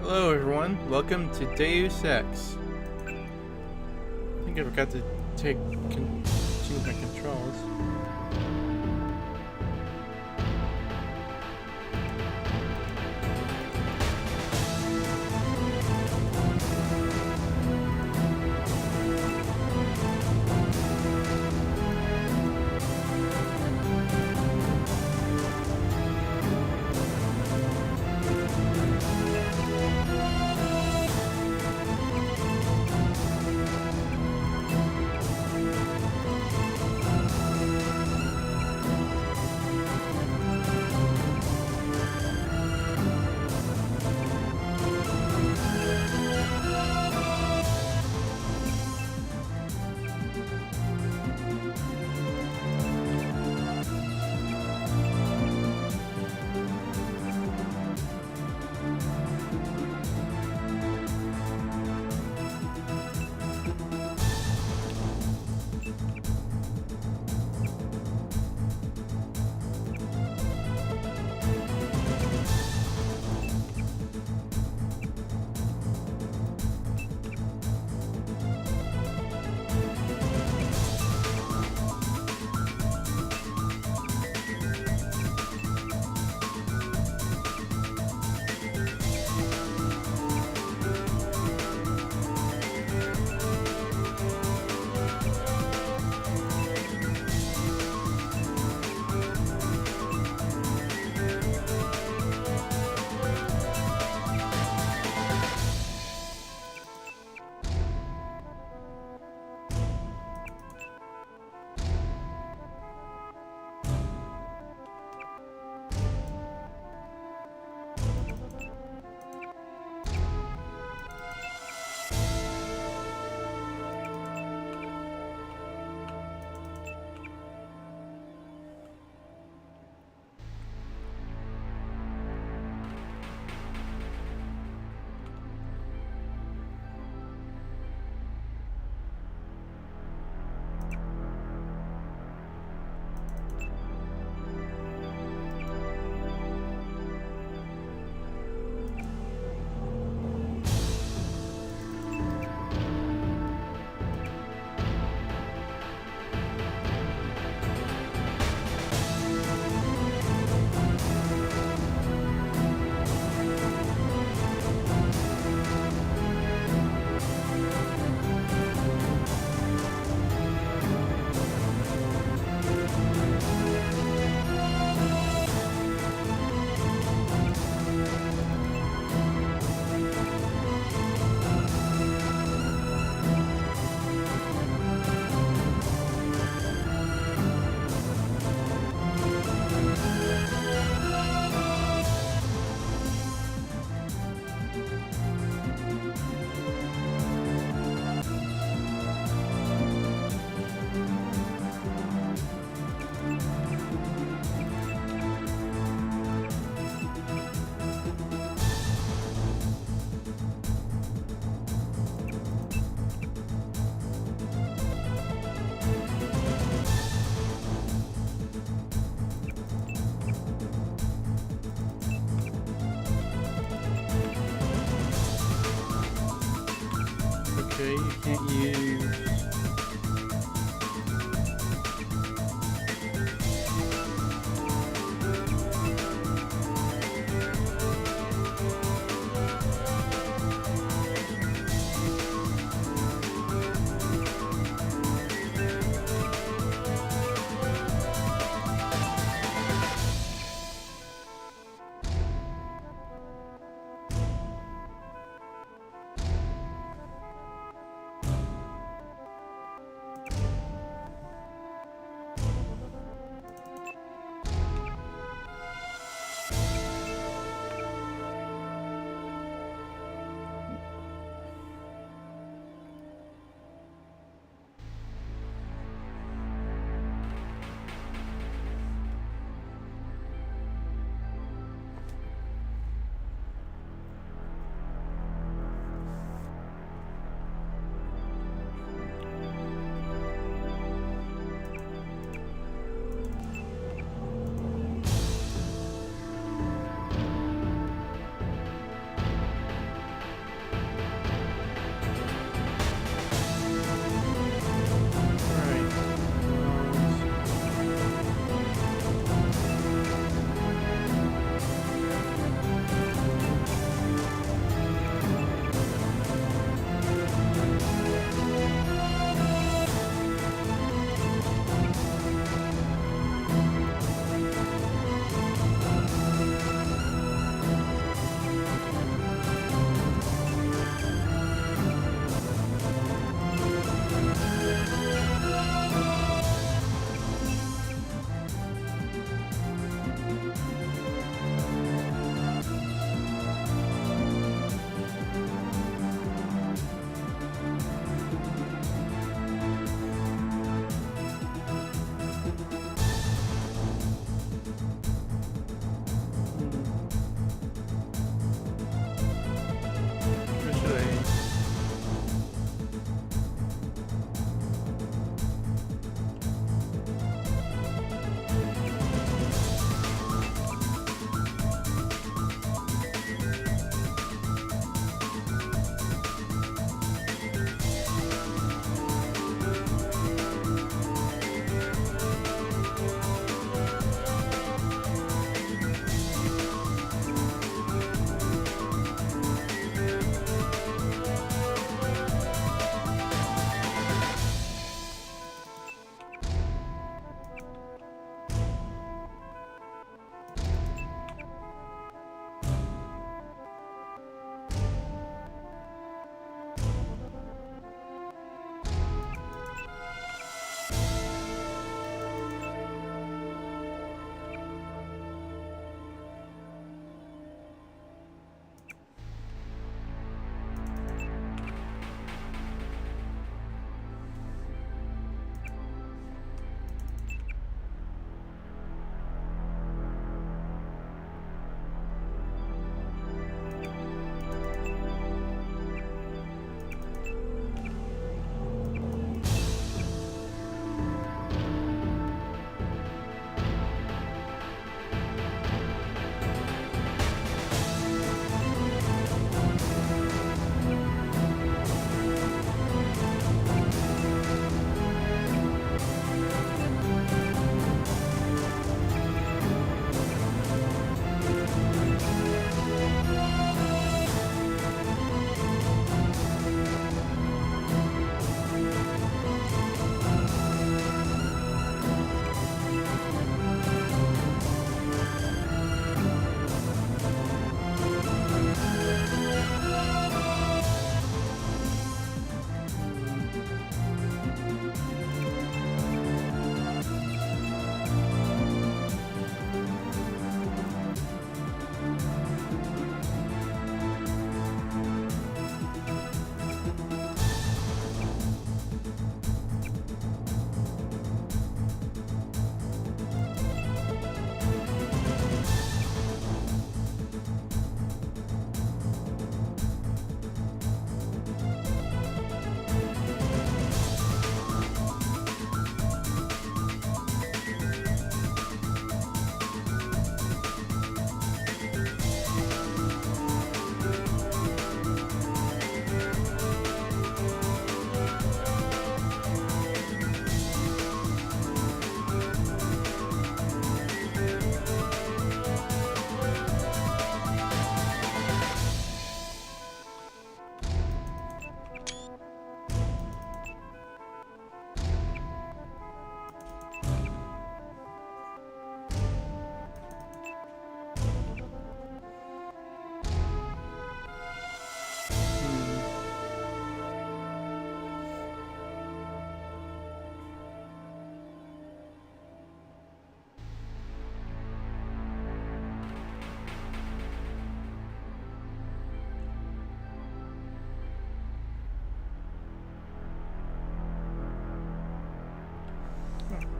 Hello everyone, welcome to Deus Ex. I think I forgot to change my controls. Okay, you can't use...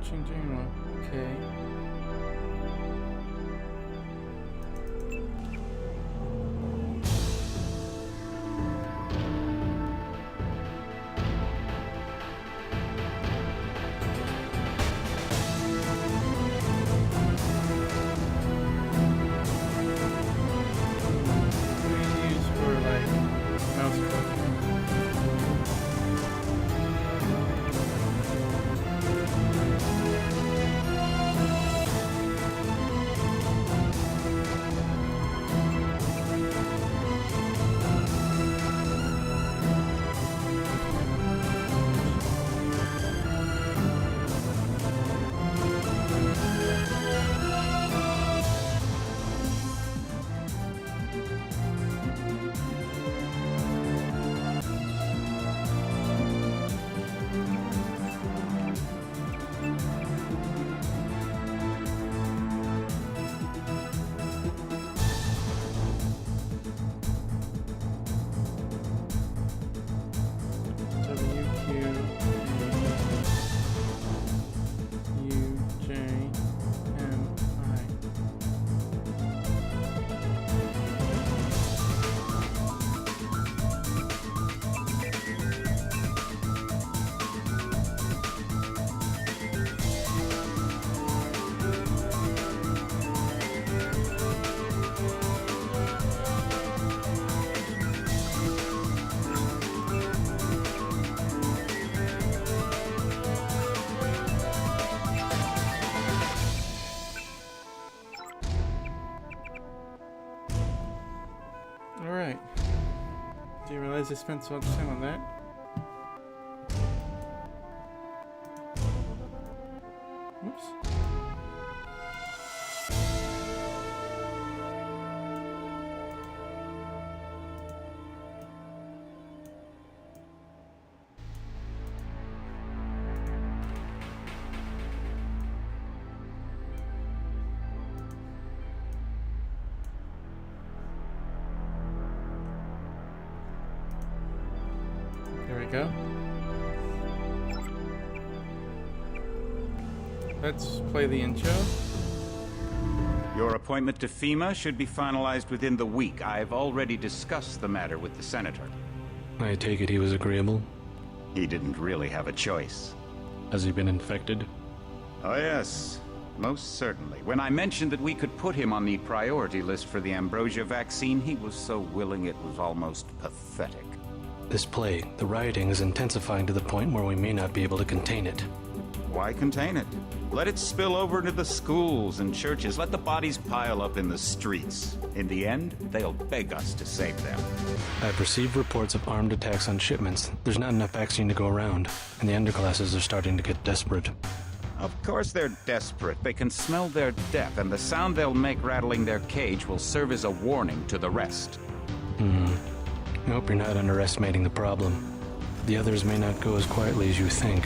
Changing one. Okay. Alright. Didn't realize I spent so much time on that. Whoops. There we go. Let's play the intro. Your appointment to FEMA should be finalized within the week. I've already discussed the matter with the Senator. I take it he was agreeable? He didn't really have a choice. Has he been infected? Oh yes, most certainly. When I mentioned that we could put him on the priority list for the ambrosia vaccine, he was so willing it was almost pathetic. This plague, the rioting is intensifying to the point where we may not be able to contain it. Why contain it? Let it spill over into the schools and churches. Let the bodies pile up in the streets. In the end, they'll beg us to save them. I've received reports of armed attacks on shipments. There's not enough vaccine to go around, and the underclasses are starting to get desperate. Of course they're desperate. They can smell their death, and the sound they'll make rattling their cage will serve as a warning to the rest. I hope you're not underestimating the problem. The others may not go as quietly as you think.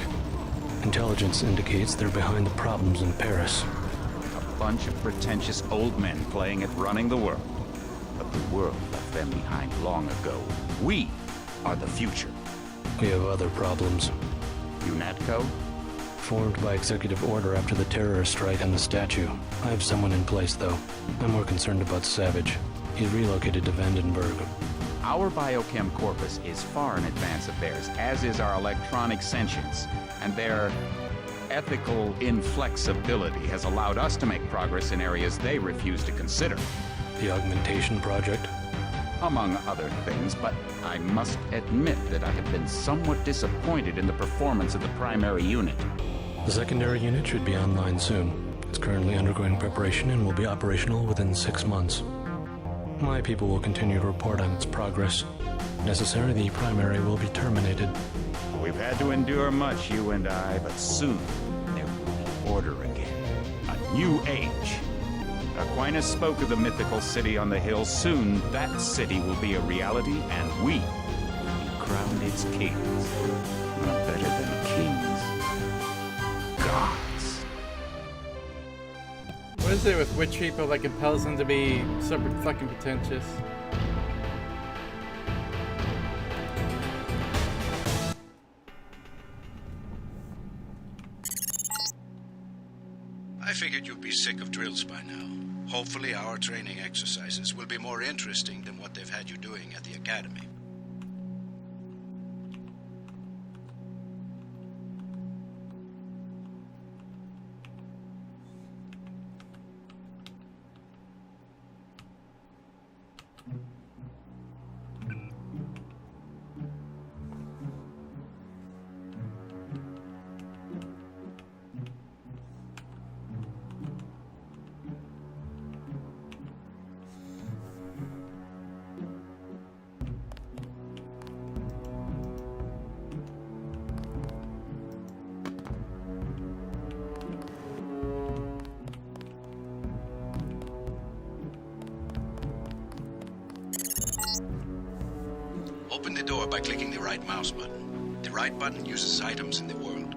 Intelligence indicates they're behind the problems in Paris. A bunch of pretentious old men playing at running the world. But the world left them behind long ago. We are the future. We have other problems. UNATCO? Formed by executive order after the terrorist strike on the statue. I have someone in place, though. I'm more concerned about Savage. He's relocated to Vandenberg. Our biochem corpus is far in advance of theirs, as is our electronic sentience, and their ethical inflexibility has allowed us to make progress in areas they refuse to consider. The augmentation project? Among other things, but I must admit that I have been somewhat disappointed in the performance of the primary unit. The secondary unit should be online soon. It's currently undergoing preparation and will be operational within 6 months. My people will continue to report on its progress. If necessary, the primary will be terminated. We've had to endure much, you and I, but soon there will be order again. A new age. Aquinas spoke of the mythical city on the hill. Soon, that city will be a reality, and we will be crowned its kings. Not better than kings. Gods. What is it with witch people that compels them to be so fucking pretentious? I figured you'd be sick of drills by now. Hopefully our training exercises will be more interesting than what they've had you doing at the academy. Open the door by clicking the right mouse button. The right button uses items in the world.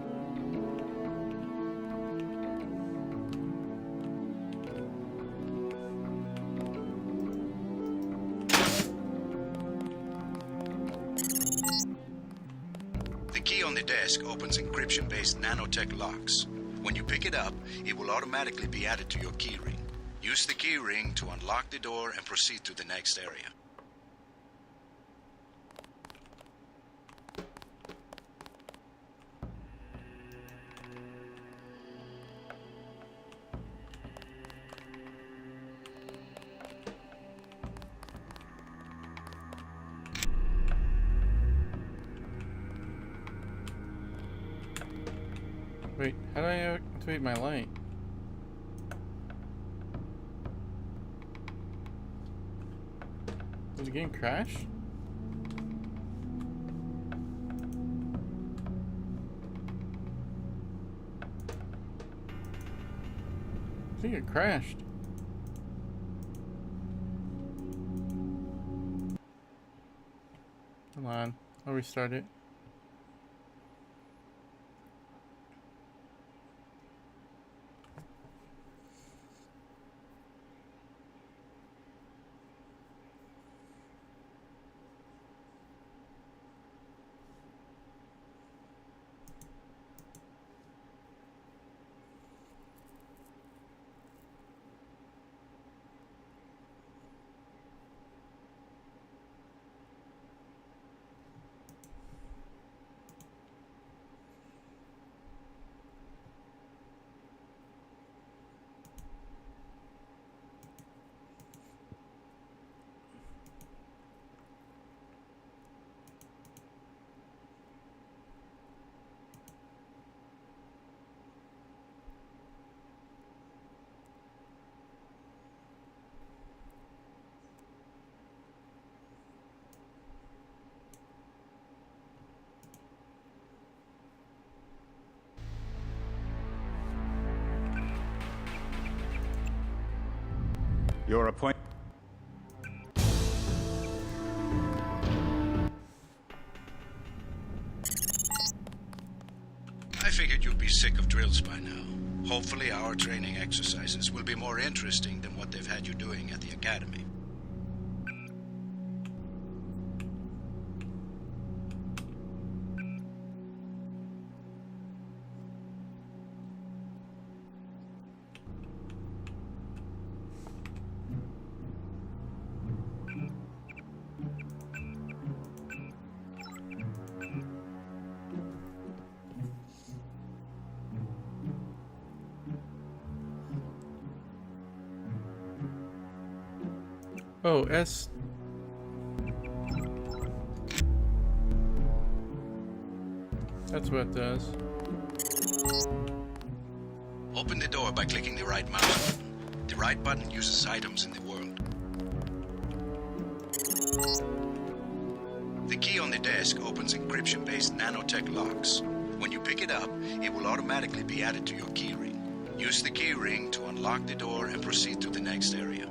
The key on the desk opens encryption-based nanotech locks. When you pick it up, it will automatically be added to your keyring. Use the keyring to unlock the door and proceed to the next area. Wait, how do I activate my light? Did the game crash? I think it crashed. Hold on, I'll restart it. Your appointment. I figured you'd be sick of drills by now. Hopefully our training exercises will be more interesting than what they've had you doing at the academy. Oh, S. That's what it does. Open the door by clicking the right mouse button. The right button uses items in the world. The key on the desk opens encryption-based nanotech locks. When you pick it up, it will automatically be added to your keyring. Use the keyring to unlock the door and proceed to the next area.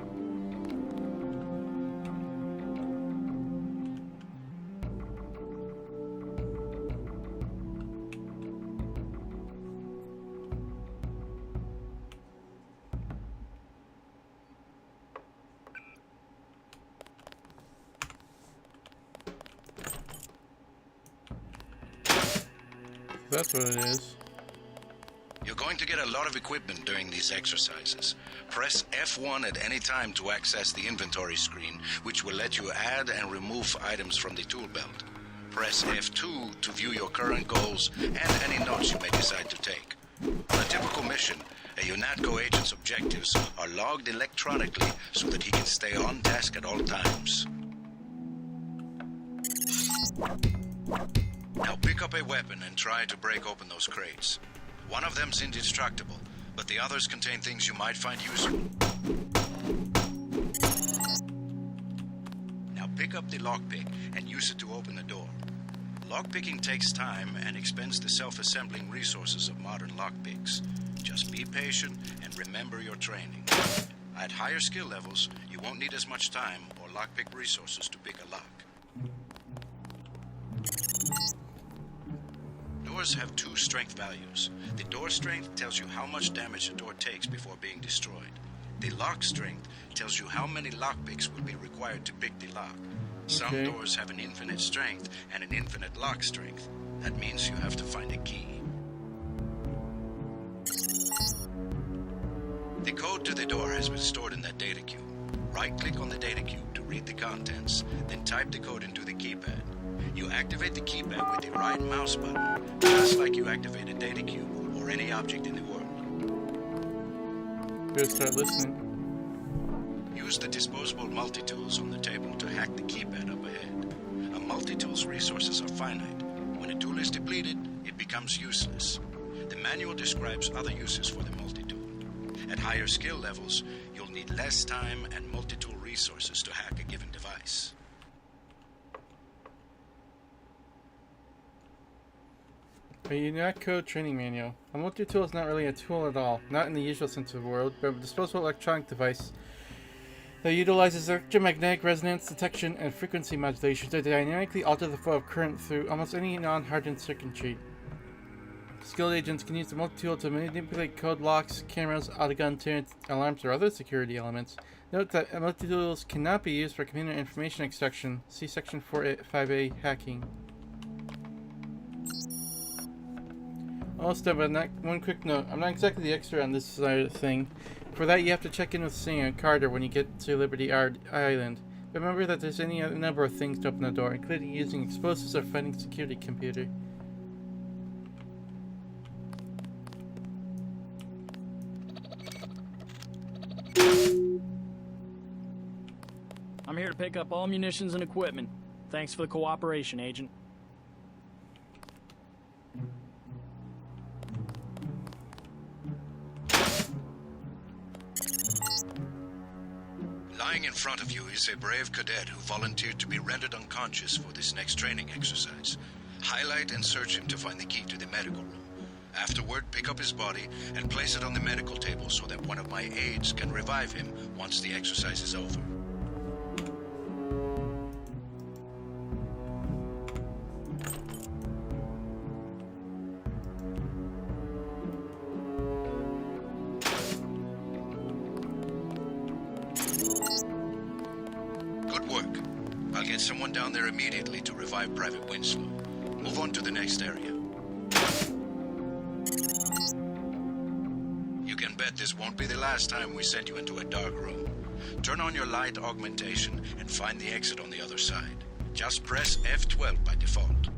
That's what it is. You're going going to get a lot of equipment during these exercises. Press F1 at any time to access the inventory screen, which will let you add and remove items from the tool belt. Press F2 to view your current goals and any notes you may decide to take. On a typical mission, a UNATCO agent's objectives are logged electronically so that he can stay on task at all times. Now pick up a weapon and try to break open those crates. One of them's indestructible, but the others contain things you might find useful. Now pick up the lockpick and use it to open the door. Lockpicking takes time and expends the self-assembling resources of modern lockpicks. Just be patient and remember your training. At higher skill levels, you won't need as much time or lockpick resources to pick a lock. Doors have two strength values. The door strength tells you how much damage a door takes before being destroyed. The lock strength tells you how many lockpicks will be required to pick the lock. Some doors have an infinite strength and an infinite lock strength. That means you have to find a key. The code to the door has been stored in that data cube. Right-click on the data cube to read the contents, then type the code into the keypad. You activate the keypad with the right mouse button, just like you activate a data cube or any object in the world. Better start listening. Use the disposable multi-tools on the table to hack the keypad up ahead. A multi-tool's resources are finite. When a tool is depleted, it becomes useless. The manual describes other uses for the multi-tool. At higher skill levels, you'll need less time and multi-tool resources to hack a given device. A UNATCO training manual. A multi-tool is not really a tool at all, not in the usual sense of the word, but a disposable electronic device that utilizes electromagnetic resonance detection and frequency modulation to dynamically alter the flow of current through almost any non-hardened circuitry. Skilled agents can use the multi-tool to manipulate code locks, cameras, autogun turrets, alarms, or other security elements. Note that multi-tools cannot be used for computer information extraction. See Section 4.5a hacking. Almost done, but one quick note. I'm not exactly the expert on this side of the thing. For that, you have to check in with Sam Carter when you get to Liberty Island. But remember that there's any number of things to open the door, including using explosives or finding security computer. I'm here to pick up all munitions and equipment. Thanks for the cooperation, Agent. Lying in front of you is a brave cadet who volunteered to be rendered unconscious for this next training exercise. Highlight and search him to find the key to the medical room. Afterward, pick up his body and place it on the medical table so that one of my aides can revive him once the exercise is over. Good work. I'll get someone down there immediately to revive Private Winslow. Move on to the next area. You can bet this won't be the last time we send you into a dark room. Turn on your light augmentation and find the exit on the other side. Just press F12 by default.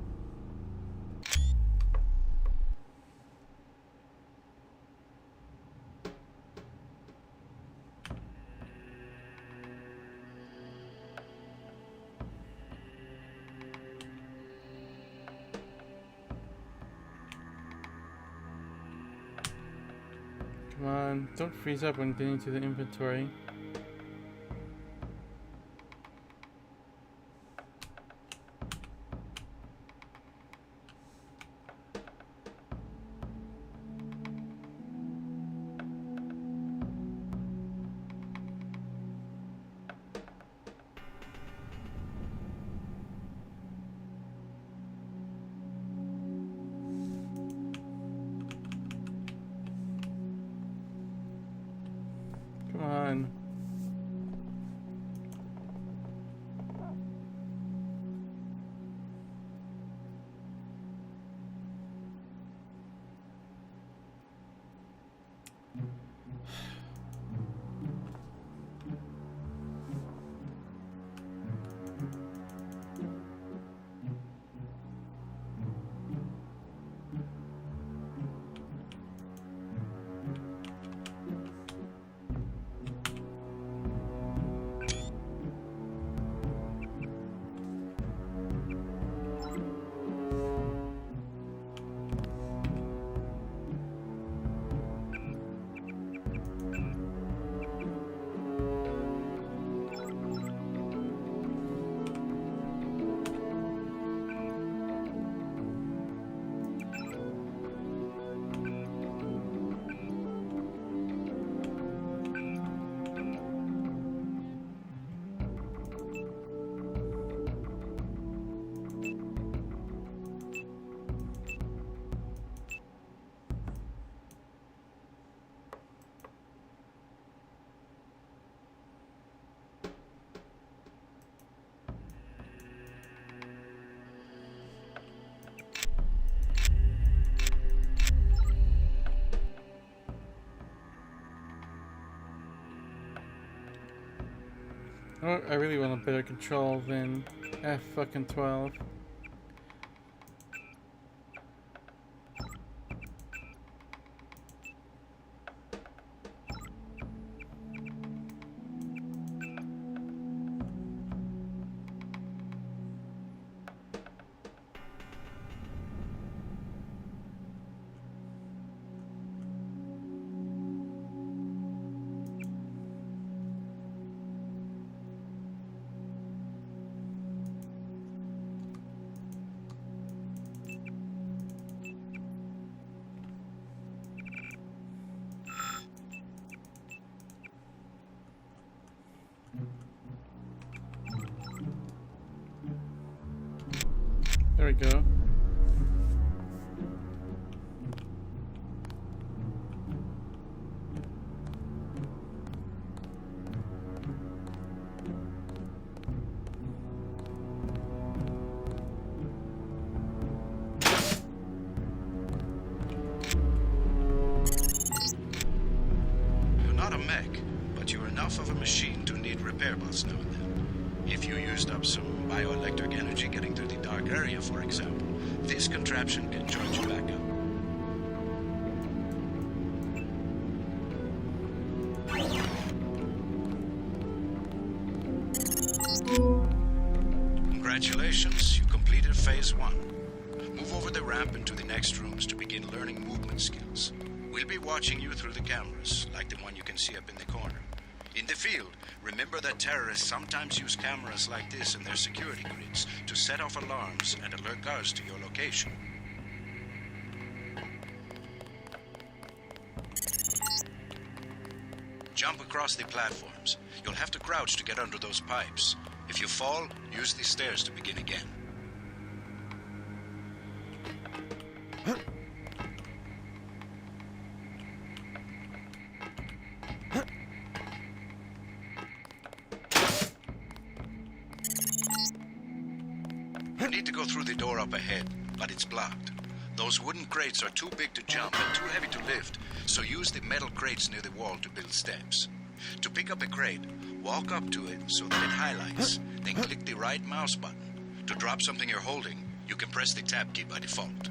Come on, don't freeze up when getting to the inventory. Come on. I really want a better control than F-12. There we go. You're not a mech, but you're enough of a machine to need repair bots now and then. If you used up some bioelectric energy getting through the dark area, for example, this contraption can charge you back up. Congratulations, you completed phase 1. Move over the ramp into the next rooms to begin learning movement skills. We'll be watching you through the cameras, like the one you can see up in the corner. In the field, remember that terrorists sometimes use cameras like this in their security grids to set off alarms and alert guards to your location. Jump across the platforms. You'll have to crouch to get under those pipes. If you fall, use the stairs to begin again. You need to go through the door up ahead, but it's blocked. Those wooden crates are too big to jump and too heavy to lift, so use the metal crates near the wall to build steps. To pick up a crate, walk up to it so that it highlights, then click the right mouse button. To drop something you're holding, you can press the tab key by default.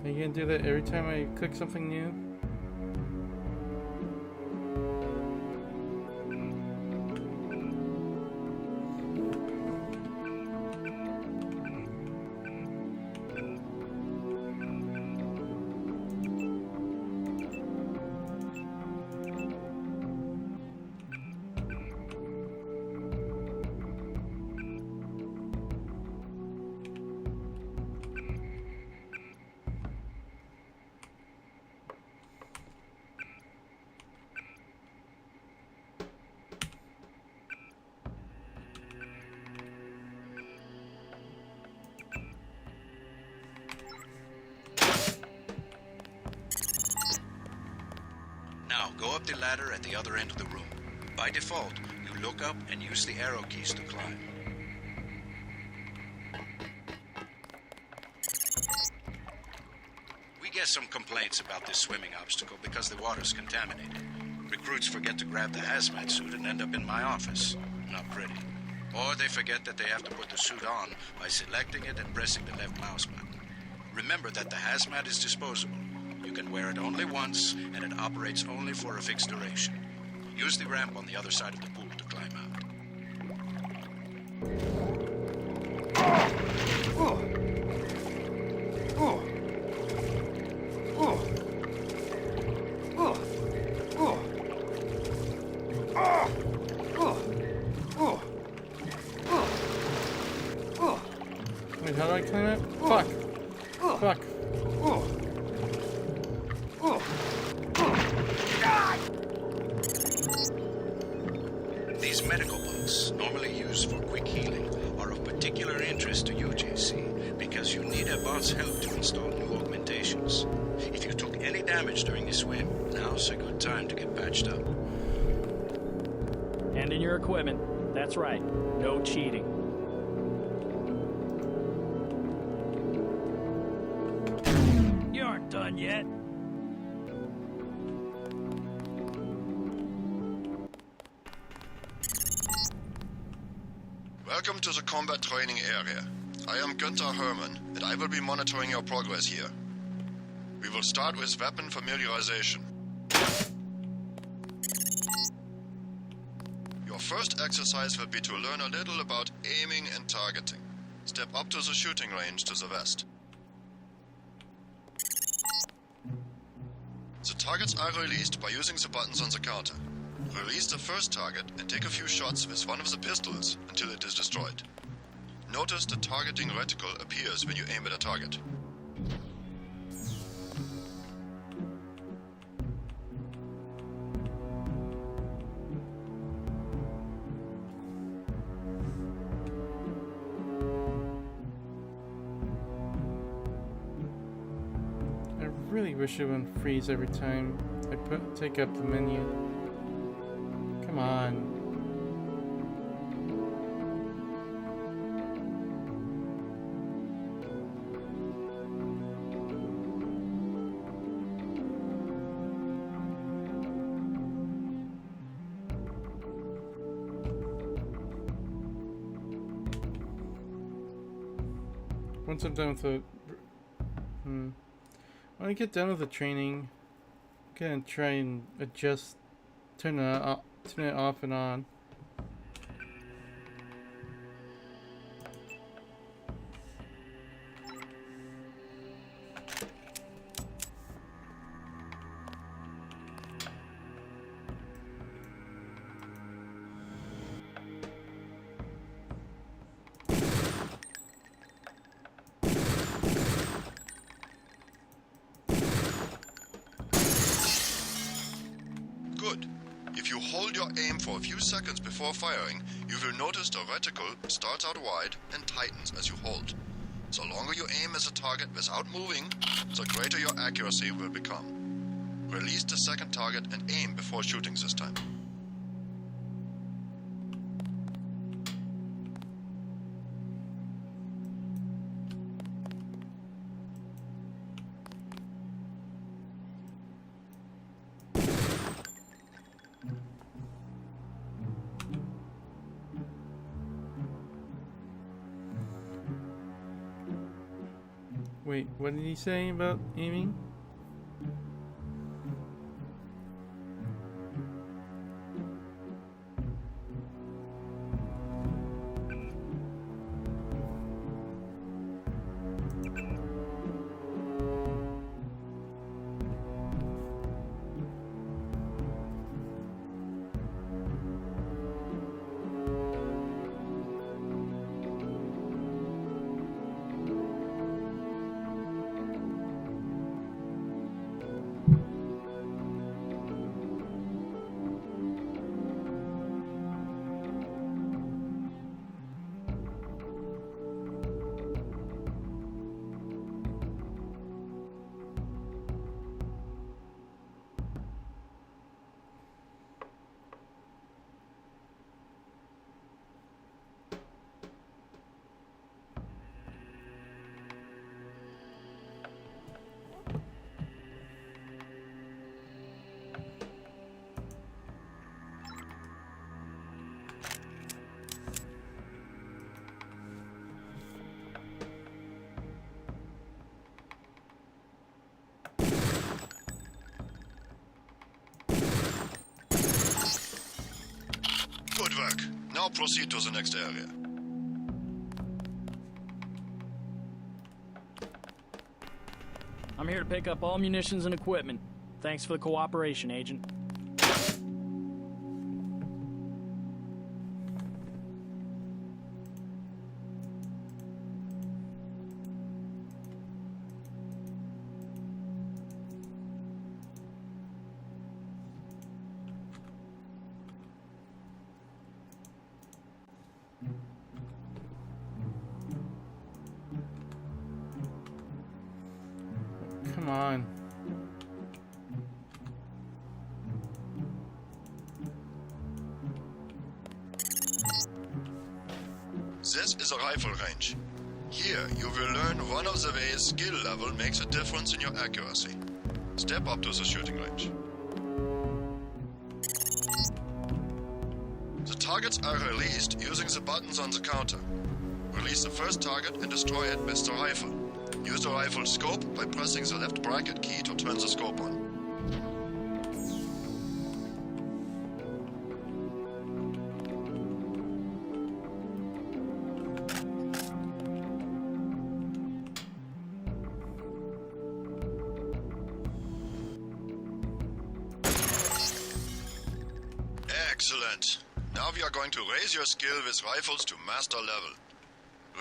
Are you gonna do that every time I click something new? Now, go up the ladder at the other end of the room. By default, you look up and use the arrow keys to climb. We get some complaints about this swimming obstacle because the water's contaminated. Recruits forget to grab the hazmat suit and end up in my office. Not pretty. Or they forget that they have to put the suit on by selecting it and pressing the left mouse button. Remember that the hazmat is disposable. You can wear it only once, and it operates only for a fixed duration. Use the ramp on the other side of the pool to climb out. Wait, how do I climb it? Fuck! fuck? These medical books, normally used for quick healing, are of particular interest to you, JC, because you need a bot's help to install new augmentations. If you took any damage during the swim, now's a good time to get patched up. Hand in your equipment. That's right. No cheating. You aren't done yet. Welcome to the combat training area. I am Günther Hermann, and I will be monitoring your progress here. We will start with weapon familiarization. Your first exercise will be to learn a little about aiming and targeting. Step up to the shooting range to the west. The targets are released by using the buttons on the counter. Release the first target and take a few shots with one of the pistols until it is destroyed. Notice the targeting reticle appears when you aim at a target. I really wish it wouldn't freeze every time I take up the menu. Come on. Once I'm done with the... When I get done with the training, I'm gonna try and adjust, turn it off and on. Good. If you hold your aim for a few seconds before firing, you will notice the reticle starts out wide and tightens as you hold. The longer you aim as a target without moving, the greater your accuracy will become. Release the second target and aim before shooting this time. Wait, what did he say about aiming? Good work. Now proceed to the next area. I'm here to pick up all munitions and equipment. Thanks for the cooperation, Agent. on. This is a rifle range. Here, you will learn one of the ways skill level makes a difference in your accuracy. Step up to the shooting range. The targets are released using the buttons on the counter. Release the first target and destroy it with the rifle. Use the rifle scope by pressing the left bracket key to turn the scope on. Excellent. Now we are going to raise your skill with rifles to master level.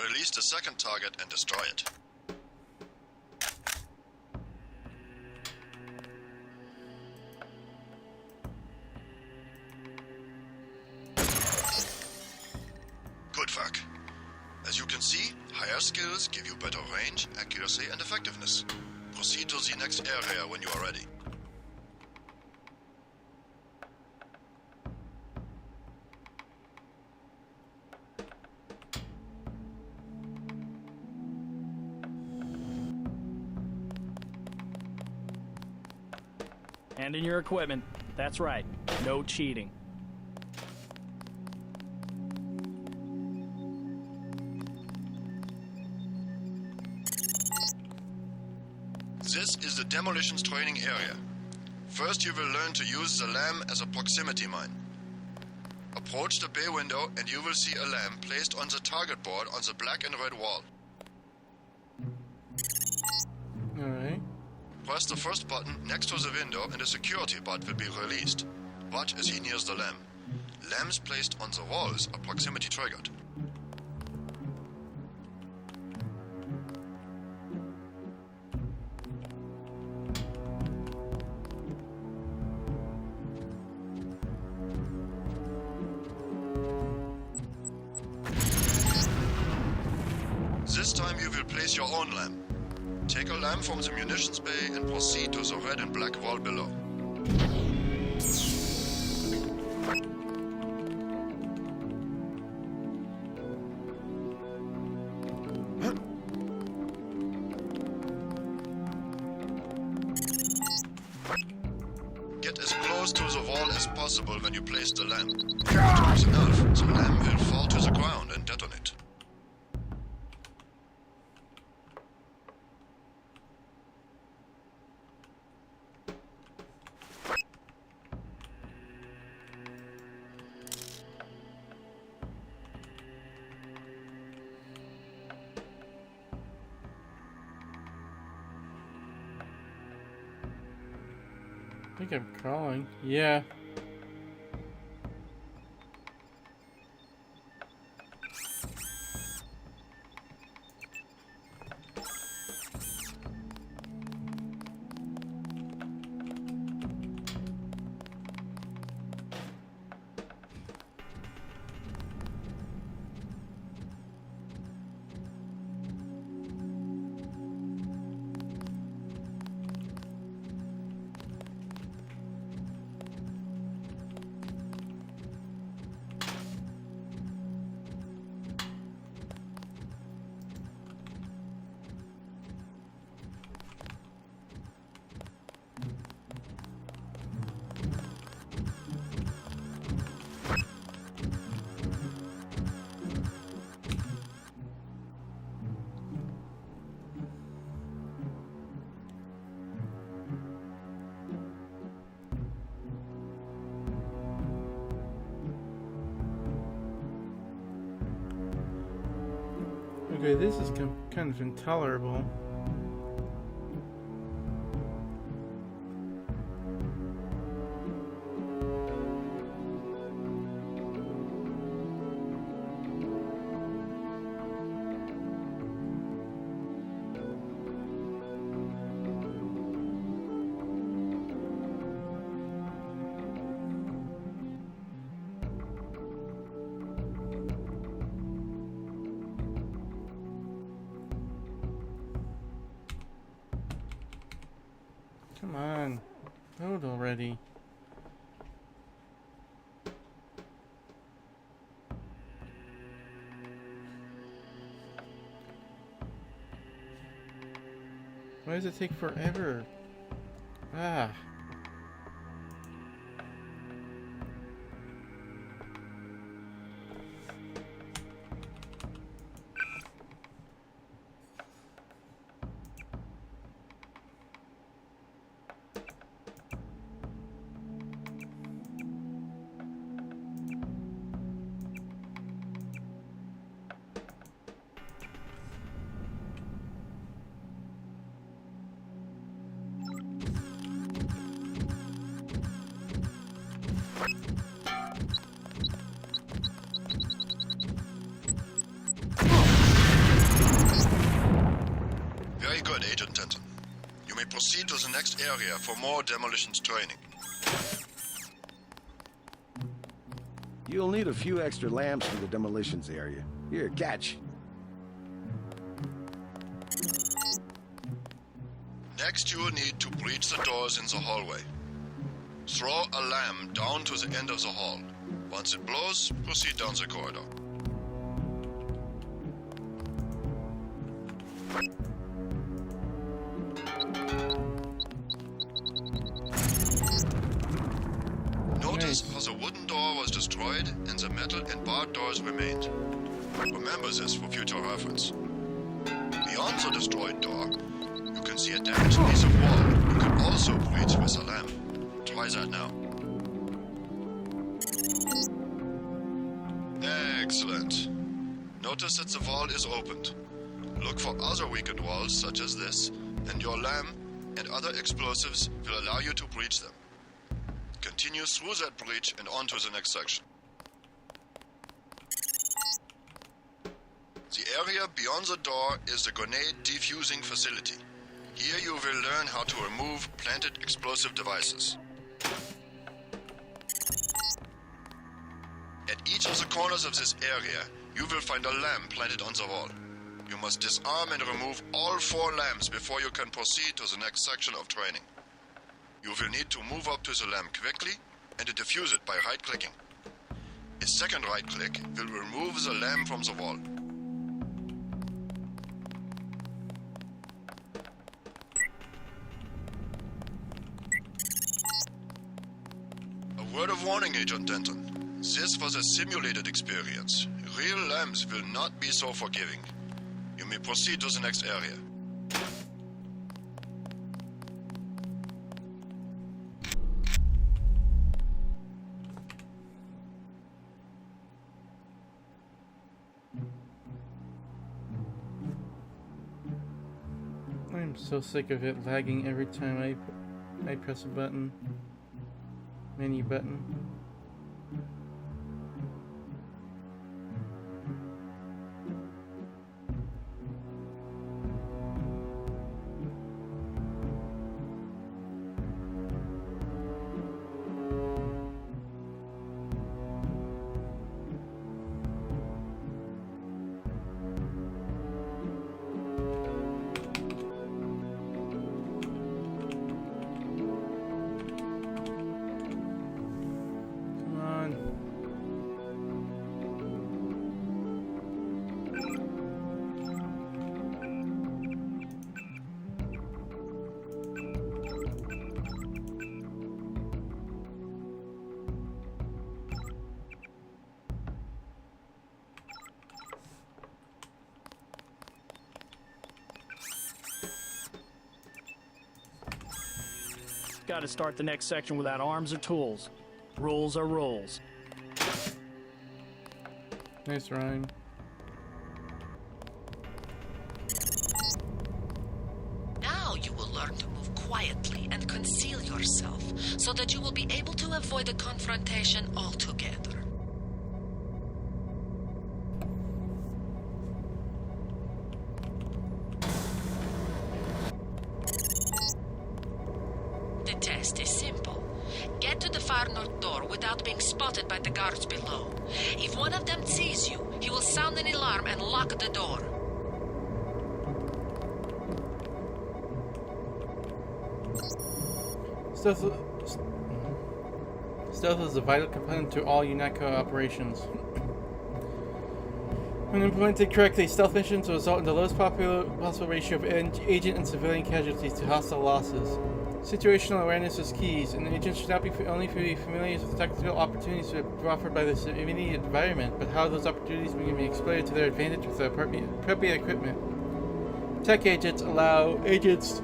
Release the second target and destroy it. Good work. As you can see, higher skills give you better range, accuracy, and effectiveness. Proceed to the next area when you are ready. Hand in your equipment. That's right. No cheating. This is the demolitions training area. First you will learn to use the lamp as a proximity mine. Approach the bay window and you will see a lamp placed on the target board on the black and red wall. Alright. Press the first button next to the window and a security bot will be released. Watch as he nears the lamp. Lamps placed on the walls are proximity triggered. This time you will place your own lamp. Take a lamp from the munitions bay and proceed to the red and black wall below. Get as close to the wall as possible when you place the lamp. Close enough, the lamp will fall to the ground and detonate. I think I'm crawling. Yeah. Okay, this is kind of intolerable. Come on. Load already. Why does it take forever? Ah. Very good, Agent Denton. You may proceed to the next area for more demolitions training. You'll need a few extra lamps for the demolitions area. Here, catch. Next, you will need to breach the doors in the hallway. Throw a lamp down to the end of the hall. Once it blows, proceed down the corridor. Notice how the wooden door was destroyed and the metal and barred doors remained. Remember this for future reference. Beyond the destroyed door, you can see a damaged piece of wall you can also breach with a lamp. Try that now. Excellent. Notice that the wall is opened. Look for other weakened walls such as this, and your lamp and other explosives will allow you to breach them. Continue through that breach and on to the next section. The area beyond the door is the grenade defusing facility. Here you will learn how to remove planted explosive devices. At each of the corners of this area, you will find a lamp planted on the wall. You must disarm and remove all 4 lamps before you can proceed to the next section of training. You will need to move up to the lamp quickly and to defuse it by right-clicking. A second right-click will remove the lamp from the wall. A word of warning, Agent Denton. This was a simulated experience. Real lamps will not be so forgiving. You may proceed to the next area. I'm so sick of it lagging every time I press a button. Menu button. Gotta start the next section without arms or tools. Rules are rules. Nice rhyme. Now you will learn to move quietly and conceal yourself so that you will be able to avoid a confrontation altogether. The test is simple. Get to the far north door without being spotted by the guards below. If one of them sees you, he will sound an alarm and lock the door. Stealth is a vital component to all UNATCO operations. When implemented correctly, stealth missions will result in the lowest possible ratio of agent and civilian casualties to hostile losses. Situational awareness is key, and agents should not be only familiar with technical opportunities offered by this immediate environment, but how those opportunities may be exploited to their advantage with the appropriate equipment. Tech agents allow agents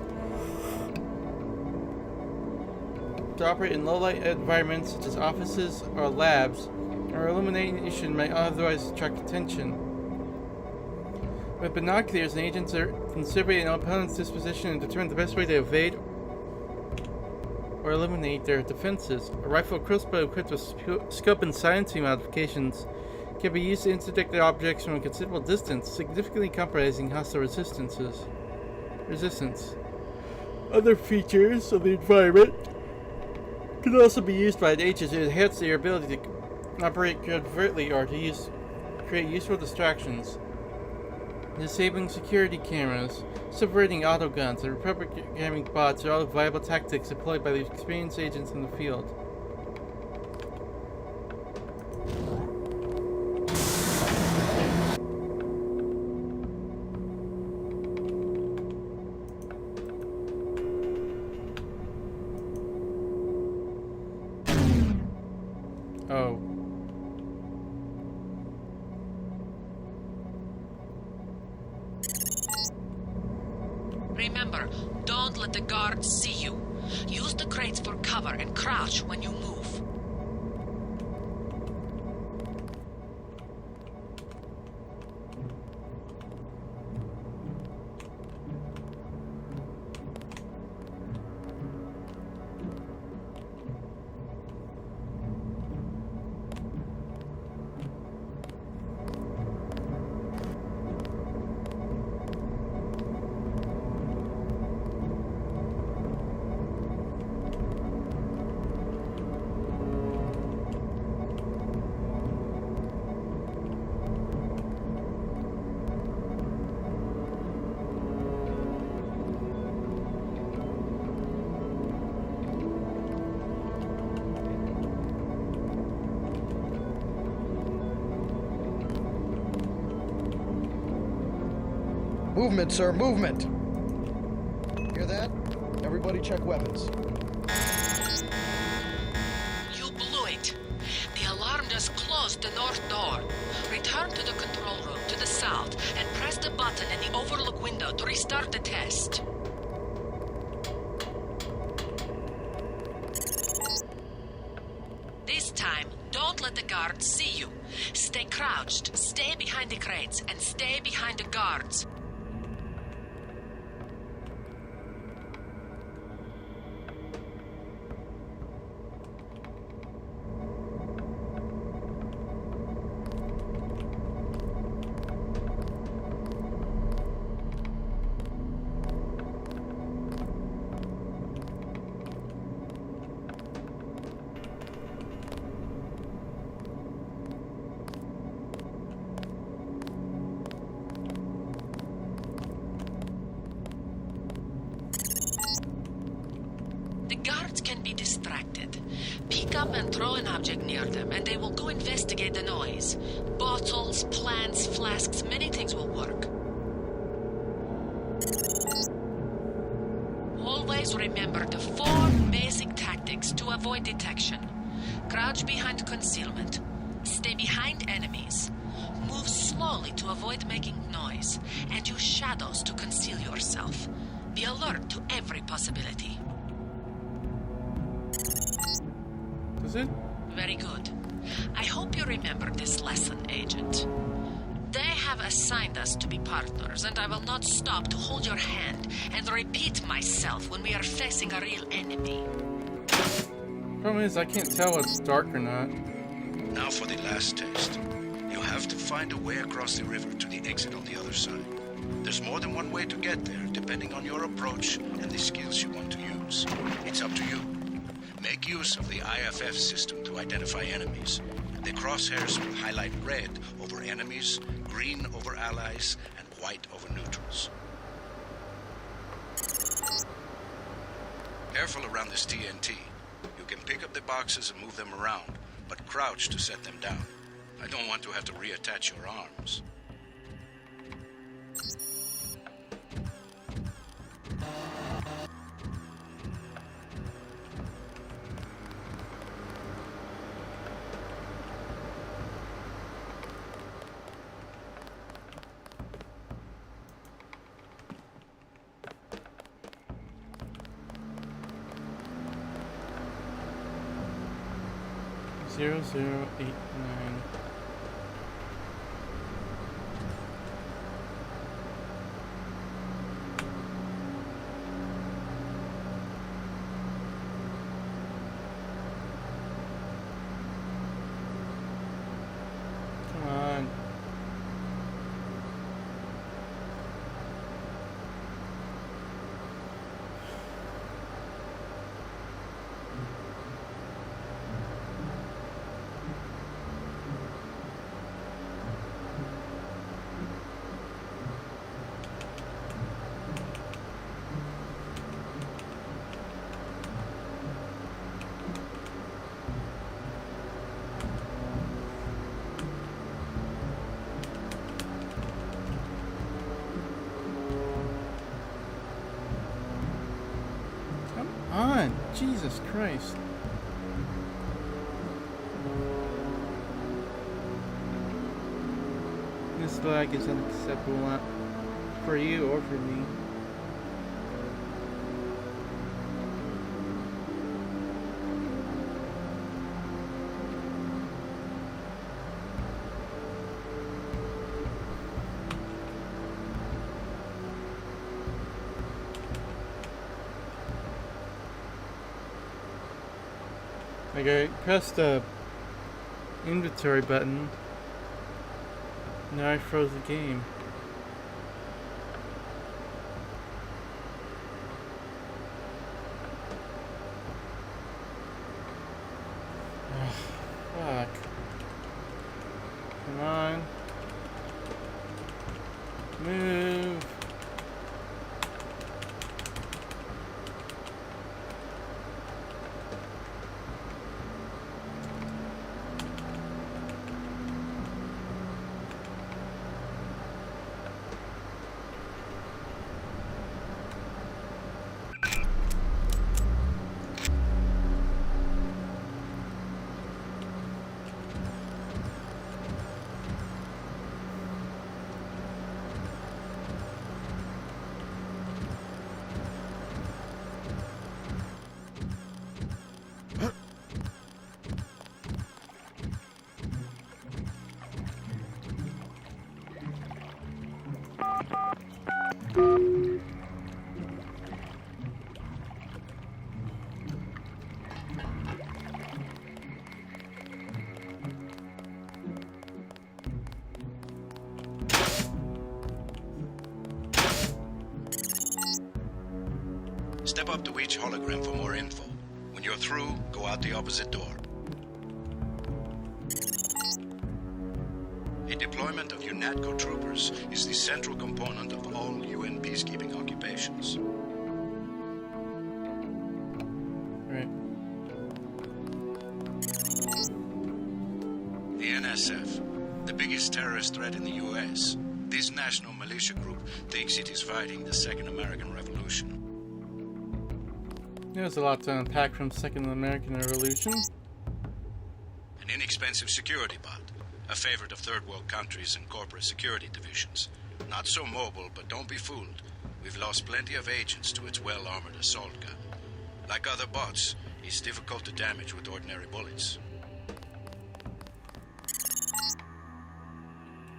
to operate in low-light environments such as offices or labs, or illumination might otherwise attract attention. With binoculars, agents can survey an opponent's disposition and determine the best way to evade or eliminate their defenses. A rifle crossbow equipped with scope and silencing modifications can be used to interdict the objects from a considerable distance, significantly compromising hostile resistance. Other features of the environment can also be used by agents to enhance their ability to operate covertly or to create useful distractions. Disabling security cameras, subverting autoguns, and reprogramming bots are all viable tactics employed by the experienced agents in the field. Oh. Remember, don't let the guards see you. Use the crates for cover and crouch when you move. Movement, sir, movement! Hear that? Everybody check weapons. You blew it. The alarm just closed the north door. Return to the control room to the south and press the button in the overlook window to restart the test. This time, don't let the guards see you. Stay crouched, stay behind the crates, and stay behind the guards. The guards can be distracted. Pick up and throw an object near them, and they will go investigate the noise. Bottles, plants, flasks, many things will work. Always remember the 4 basic tactics to avoid detection. Crouch behind concealment. Stay behind enemies. Move slowly to avoid making noise. And use shadows to conceal yourself. Be alert to every possibility. Is it? Very good. I hope you remember this lesson, Agent. They have assigned us to be partners, and I will not stop to hold your hand and repeat myself when we are facing a real enemy. Problem is, I can't tell what's dark or not. Now for the last test. You have to find a way across the river to the exit on the other side. There's more than one way to get there, depending on your approach and the skills you want to use. It's up to you. Make use of the IFF system to identify enemies. The crosshairs will highlight red over enemies, green over allies, and white over neutrals. Careful around this TNT. You can pick up the boxes and move them around, but crouch to set them down. I don't want to have to reattach your arms. Zero 089. Come on. On, Jesus Christ. This lag is unacceptable for you or for me. Like I pressed the inventory button, now I froze the game. Fuck. Come on. Move. Step up to each hologram for more info. When you're through, go out the opposite door. A deployment of UNATCO troopers is the central component of all UN peacekeeping occupations. Right. The NSF, the biggest terrorist threat in the US. This national militia group thinks it is fighting the Second American Revolution. There's a lot to unpack from Second American Revolution. An inexpensive security bot, a favorite of third world countries and corporate security divisions. Not so mobile, but don't be fooled. We've lost plenty of agents to its well-armored assault gun. Like other bots, it's difficult to damage with ordinary bullets.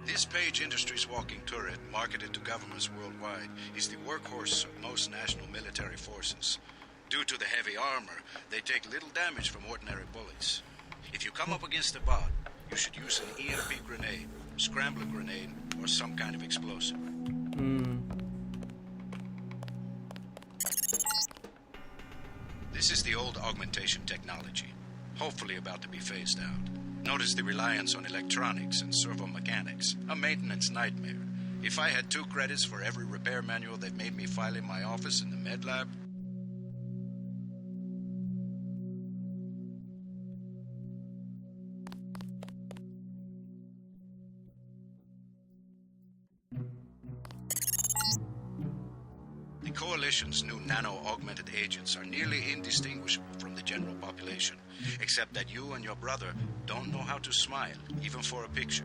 This Page Industries walking turret, marketed to governments worldwide, is the workhorse of most national military forces. Due to the heavy armor, they take little damage from ordinary bullets. If you come up against a bot, you should use an EMP grenade, scrambler grenade, or some kind of explosive. This is the old augmentation technology, hopefully about to be phased out. Notice the reliance on electronics and servo mechanics, a maintenance nightmare. If I had 2 credits for every repair manual that made me file in my office in the med lab, The Coalition's new nano-augmented agents are nearly indistinguishable from the general population, except that you and your brother don't know how to smile, even for a picture.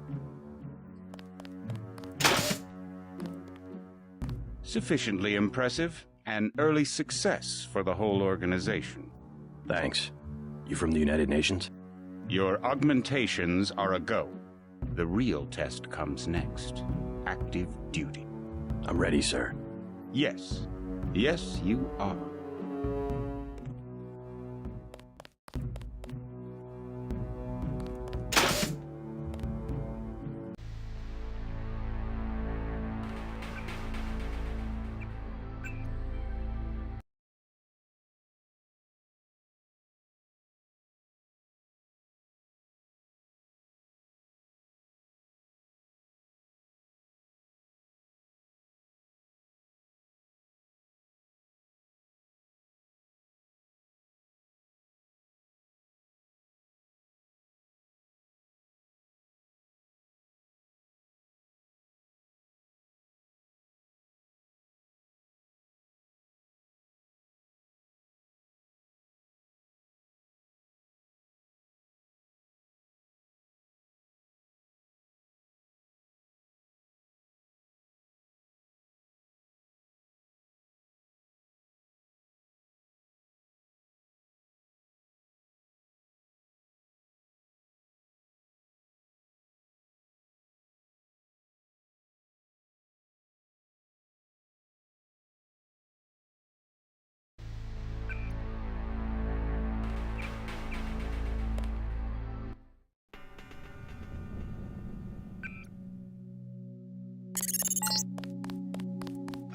Sufficiently impressive. An early success for the whole organization. Thanks. You from the United Nations? Your augmentations are a go. The real test comes next. Active duty. I'm ready, sir. Yes. Yes, you are.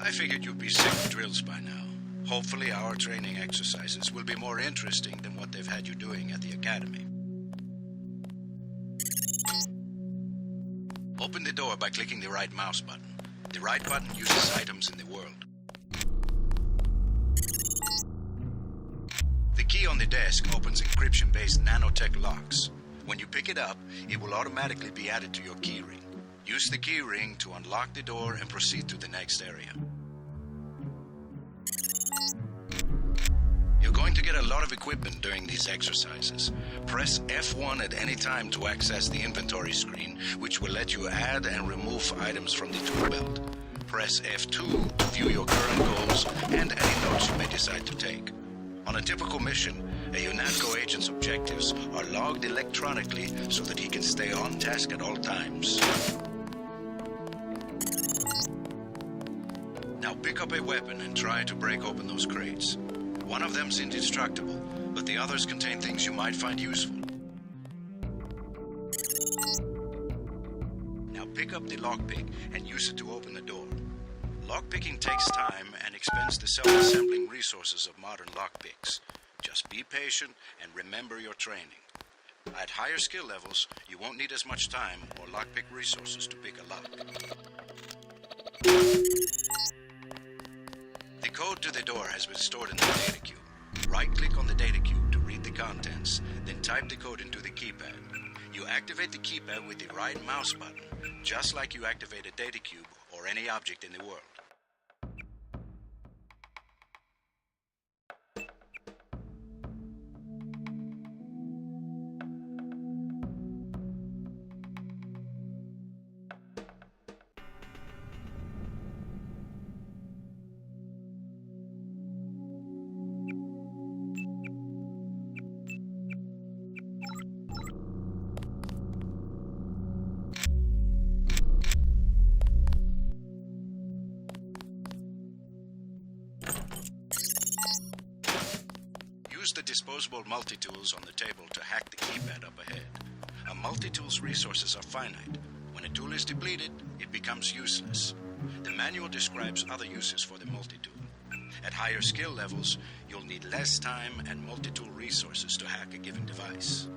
I figured you'd be sick of drills by now. Hopefully our training exercises will be more interesting than what they've had you doing at the academy. Open the door by clicking the right mouse button. The right button uses items in the world. The key on the desk opens encryption-based nanotech locks. When you pick it up, it will automatically be added to your keyring. Use the keyring to unlock the door and proceed to the next area. You're going to get a lot of equipment during these exercises. Press F1 at any time to access the inventory screen, which will let you add and remove items from the tool belt. Press F2 to view your current goals and any notes you may decide to take. On a typical mission, a UNATCO agent's objectives are logged electronically so that he can stay on task at all times. Now pick up a weapon and try to break open those crates. One of them's indestructible, but the others contain things you might find useful. Now pick up the lockpick and use it to open the door. Lockpicking takes time and expends the self-assembling resources of modern lockpicks. Just be patient and remember your training. At higher skill levels, you won't need as much time or lockpick resources to pick a lock. The code to the door has been stored in the data cube. Right-click on the data cube to read the contents, then type the code into the keypad. You activate the keypad with the right mouse button, just like you activate a data cube or any object in the world. Use the disposable multi-tools on the table to hack the keypad up ahead. A multi-tool's resources are finite. When a tool is depleted, it becomes useless. The manual describes other uses for the multi-tool. At higher skill levels, you'll need less time and multi-tool resources to hack a given device.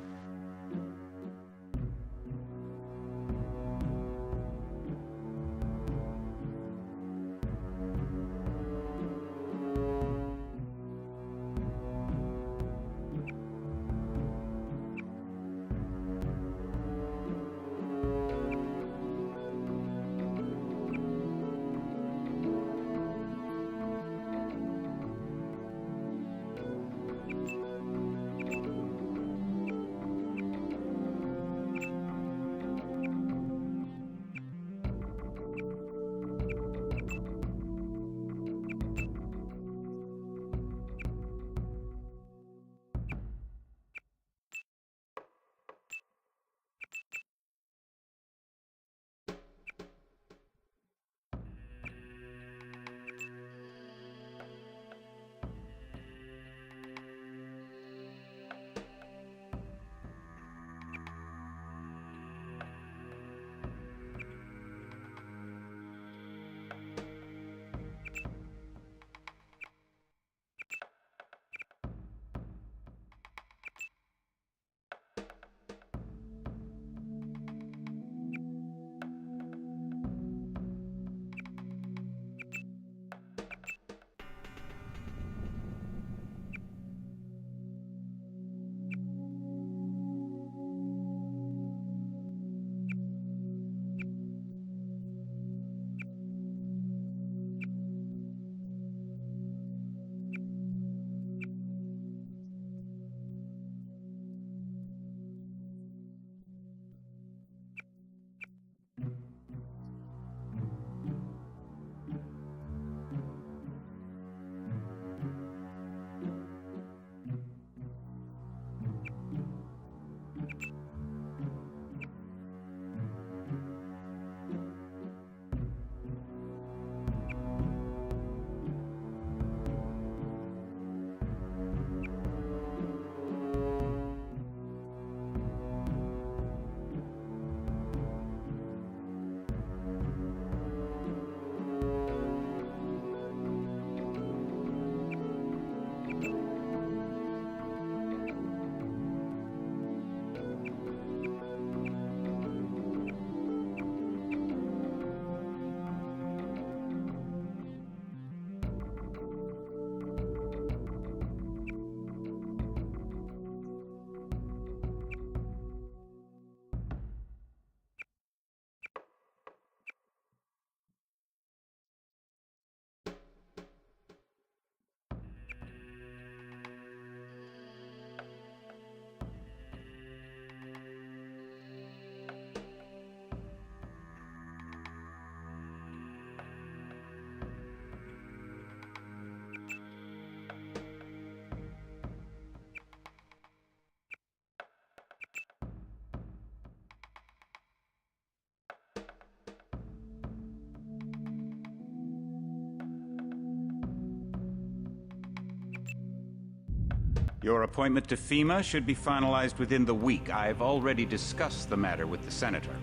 Your appointment to FEMA should be finalized within the week. I've already discussed the matter with the Senator.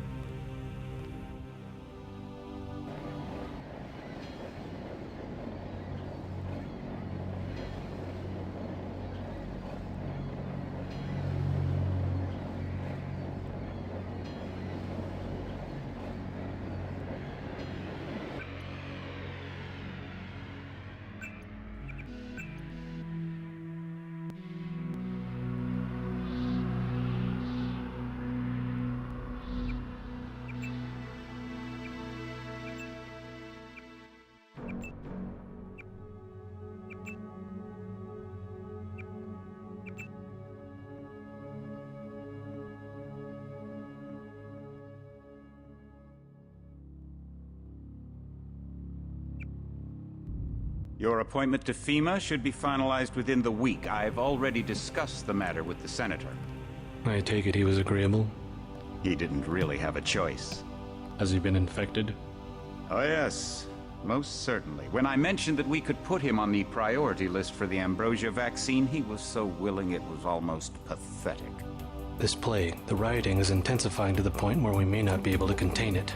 Your appointment to FEMA should be finalized within the week. I've already discussed the matter with the Senator. I take it he was agreeable? He didn't really have a choice. Has he been infected? Oh yes, most certainly. When I mentioned that we could put him on the priority list for the Ambrosia vaccine, he was so willing it was almost pathetic. This plague, the rioting is intensifying to the point where we may not be able to contain it.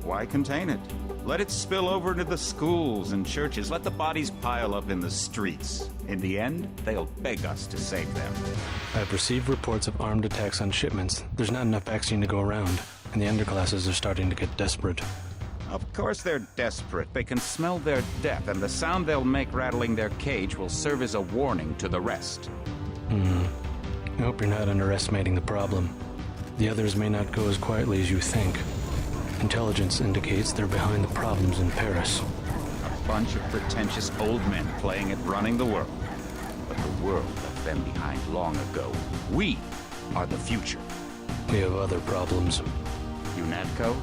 Why contain it? Let it spill over into the schools and churches. Let the bodies pile up in the streets. In the end, they'll beg us to save them. I've received reports of armed attacks on shipments. There's not enough vaccine to go around, and the underclasses are starting to get desperate. Of course they're desperate. They can smell their death, and the sound they'll make rattling their cage will serve as a warning to the rest. I hope you're not underestimating the problem. The others may not go as quietly as you think. Intelligence indicates they're behind the problems in Paris. A bunch of pretentious old men playing at running the world. But the world left them behind long ago. We are the future. We have other problems. UNATCO?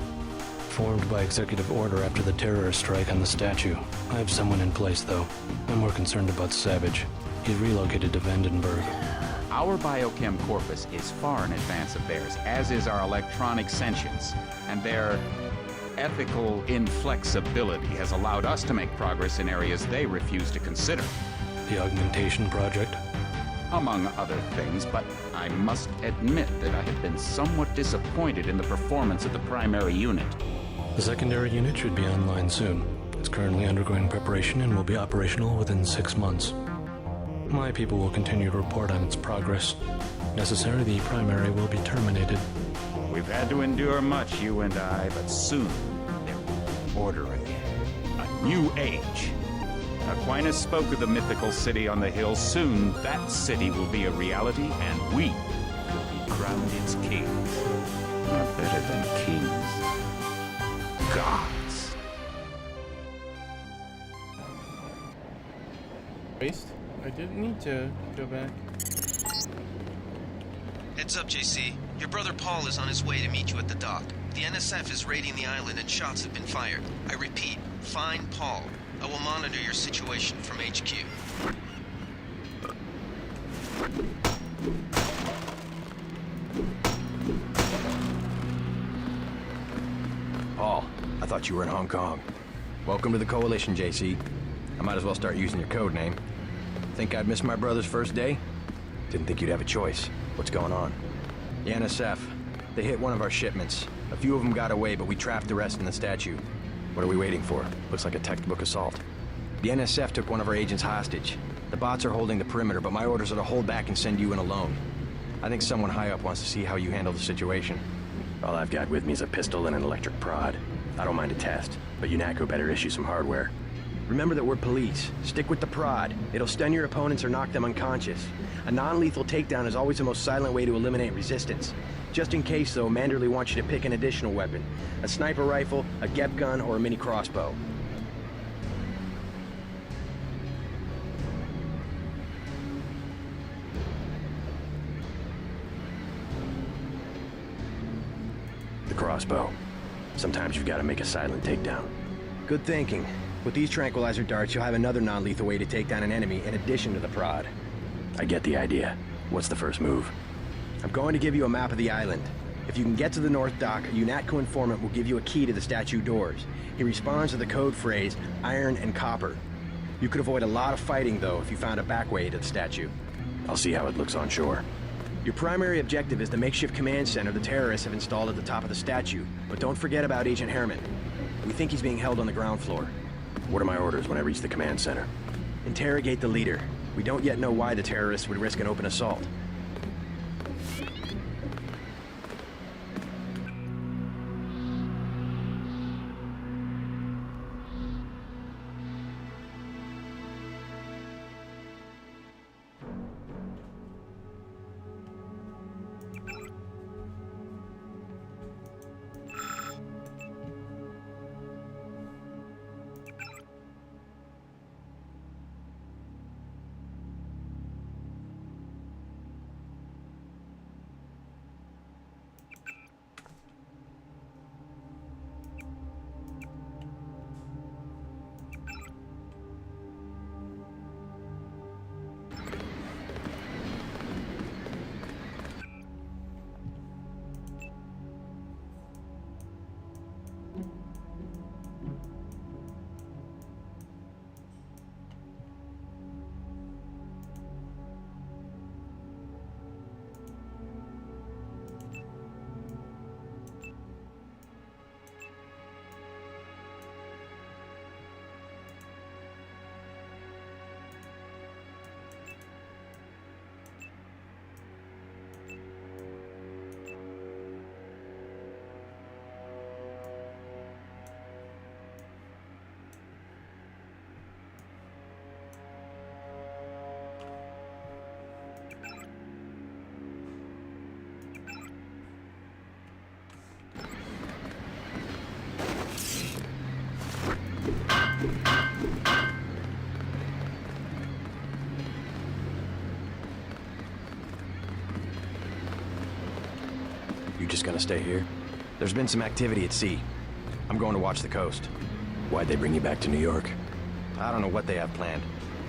Formed by executive order after the terrorist strike on the statue. I have someone in place, though. I'm more concerned about Savage. He's relocated to Vandenberg. Our biochem corpus is far in advance of theirs, as is our electronic sentience, and their ethical inflexibility has allowed us to make progress in areas they refuse to consider. The augmentation project? Among other things, but I must admit that I have been somewhat disappointed in the performance of the primary unit. The secondary unit should be online soon. It's currently undergoing preparation and will be operational within 6 months. My people will continue to report on its progress. If necessary, the primary will be terminated. We've had to endure much, you and I, but soon there will be order again. A new age. Aquinas spoke of the mythical city on the hill. Soon that city will be a reality, and we will be crowned its kings. Not better than kings. Gods. Waste? I didn't need to go back. Heads up, JC. Your brother Paul is on his way to meet you at the dock. The NSF is raiding the island and shots have been fired. I repeat, find Paul. I will monitor your situation from HQ. Paul, I thought you were in Hong Kong. Welcome to the Coalition, JC. I might as well start using your code name. Think I'd miss my brother's first day? Didn't think you'd have a choice. What's going on? The NSF. They hit one of our shipments. A few of them got away, but we trapped the rest in the statue. What are we waiting for? Looks like a textbook assault. The NSF took one of our agents hostage. The bots are holding the perimeter, but my orders are to hold back and send you in alone. I think someone high up wants to see how you handle the situation. All I've got with me is a pistol and an electric prod. I don't mind a test, but UNATCO better issue some hardware. Remember that we're police. Stick with the prod. It'll stun your opponents or knock them unconscious. A non-lethal takedown is always the most silent way to eliminate resistance. Just in case, though, Manderley wants you to pick an additional weapon. A sniper rifle, a GEP gun, or a mini crossbow. The crossbow. Sometimes you've got to make a silent takedown. Good thinking. With these tranquilizer darts, you'll have another non-lethal way to take down an enemy in addition to the prod. I get the idea. What's the first move? I'm going to give you a map of the island. If you can get to the North Dock, a UNATCO informant will give you a key to the statue doors. He responds to the code phrase, iron and copper. You could avoid a lot of fighting, though, if you found a back way to the statue. I'll see how it looks on shore. Your primary objective is the makeshift command center the terrorists have installed at the top of the statue. But don't forget about Agent Herman. We think he's being held on the ground floor. What are my orders when I reach the command center? Interrogate the leader. We don't yet know why the terrorists would risk an open assault. You just gonna stay here? There's been some activity at sea. I'm going to watch the coast. Why'd they bring you back to New York? I don't know what they have planned.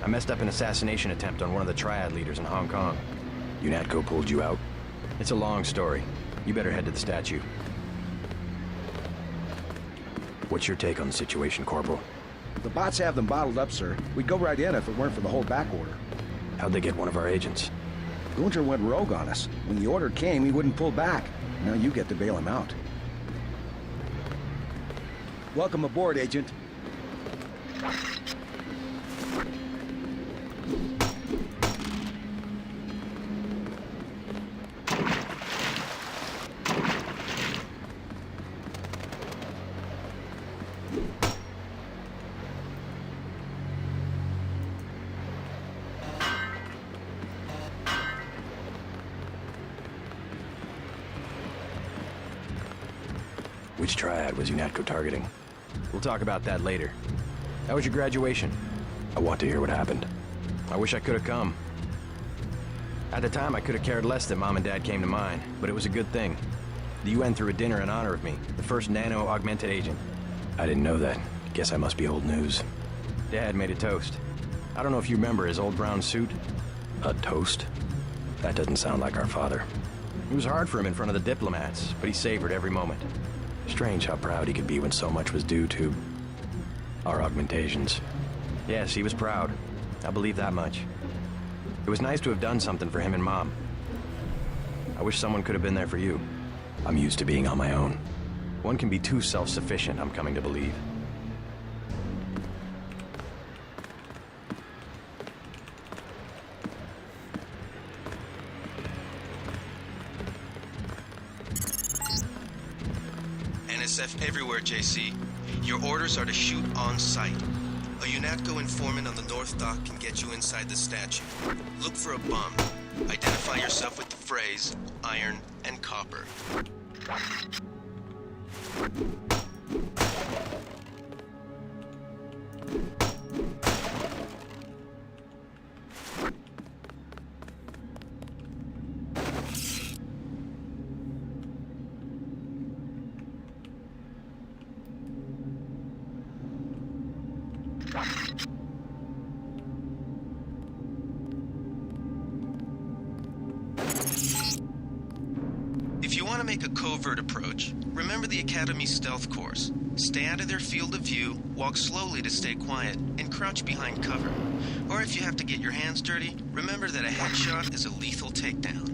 I messed up an assassination attempt on one of the Triad leaders in Hong Kong. UNATCO pulled you out? It's a long story. You better head to the statue. What's your take on the situation, Corporal? The bots have them bottled up, sir. We'd go right in if it weren't for the whole back order. How'd they get one of our agents? Gunter went rogue on us. When the order came, he wouldn't pull back. Now you get to bail him out. Welcome aboard, Agent. Which Triad was UNATCO targeting? We'll talk about that later. How was your graduation? I want to hear what happened. I wish I could have come. At the time, I could have cared less that Mom and Dad came to mine, but it was a good thing. The UN threw a dinner in honor of me, the first nano-augmented agent. I didn't know that. Guess I must be old news. Dad made a toast. I don't know if you remember his old brown suit. A toast? That doesn't sound like our father. It was hard for him in front of the diplomats, but he savored every moment. Strange how proud he could be when so much was due to our augmentations. Yes, he was proud. I believe that much. It was nice to have done something for him and Mom. I wish someone could have been there for you. I'm used to being on my own. One can be too self-sufficient, I'm coming to believe. NSF everywhere, JC. Your orders are to shoot on sight. A UNATCO informant on the North Dock can get you inside the statue. Look for a bomb. Identify yourself with the phrase, iron and copper. If you want to make a covert approach, remember the Academy's stealth course. Stay out of their field of view, walk slowly to stay quiet, and crouch behind cover. Or if you have to get your hands dirty, remember that a headshot is a lethal takedown.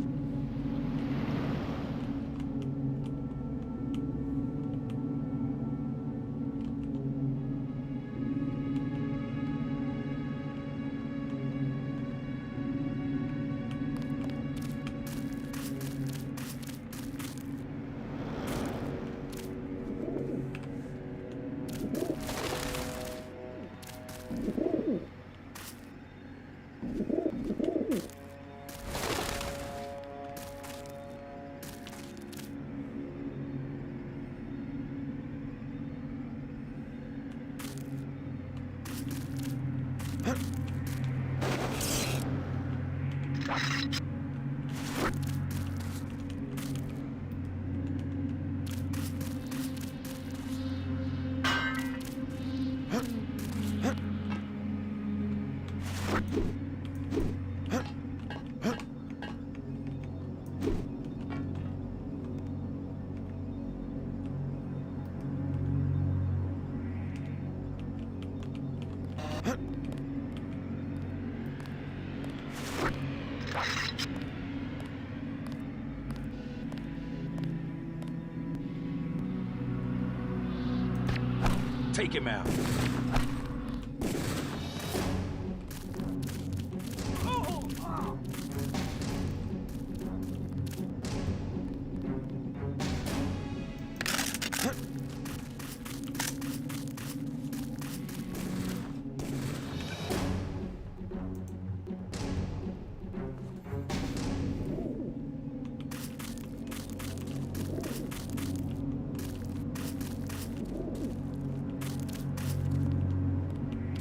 Take him out.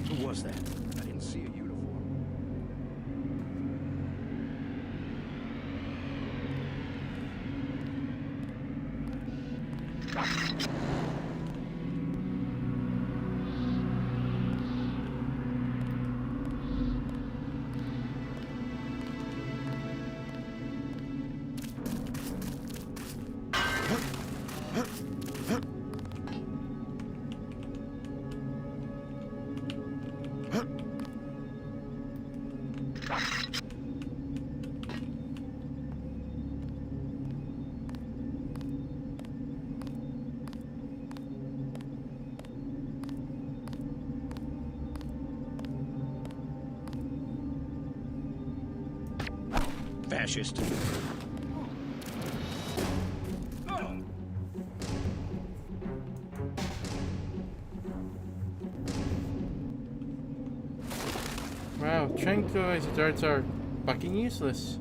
Who was that? I didn't see a uniform. Fascist. Wow, tranquilizer darts are fucking useless.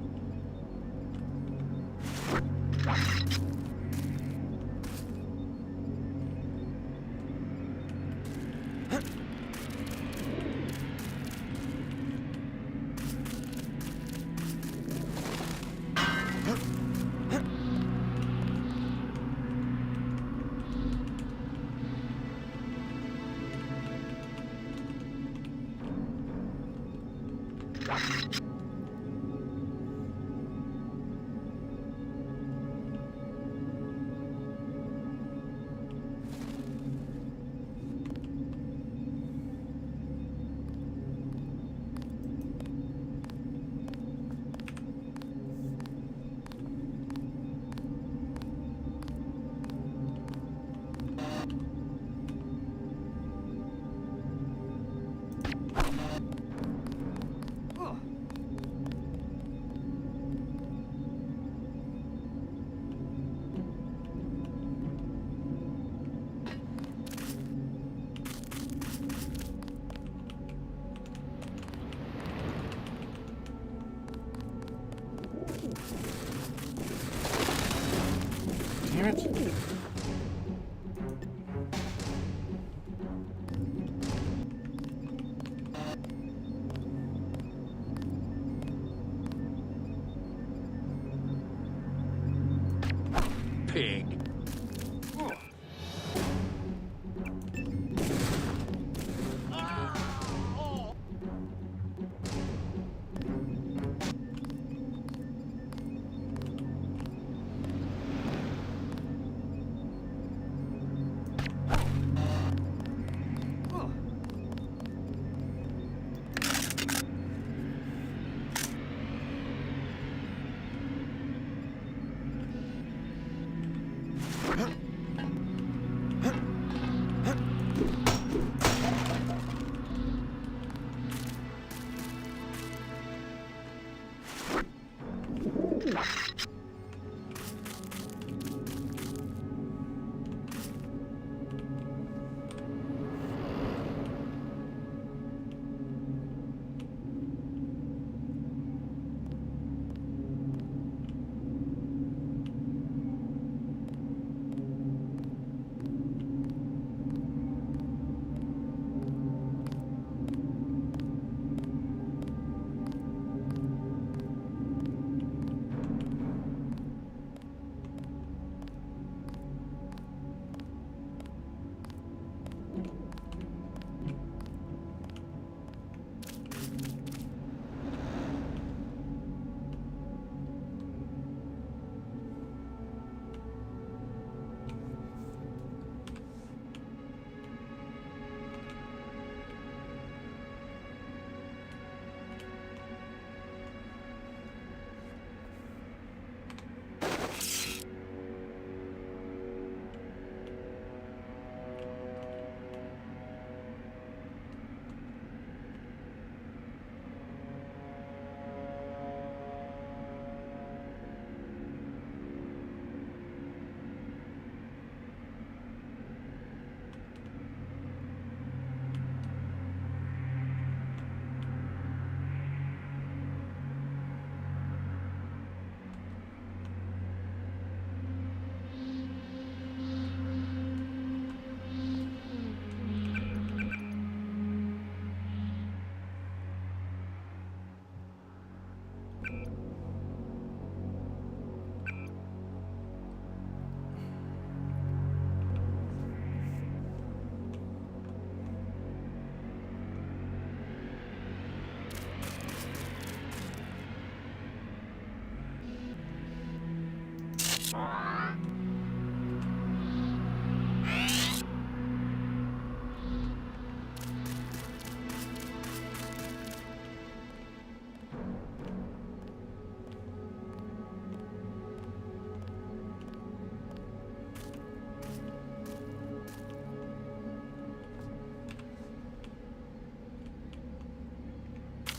Damn it. Pig.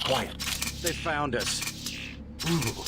Quiet. They found us. Ooh.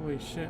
Holy shit.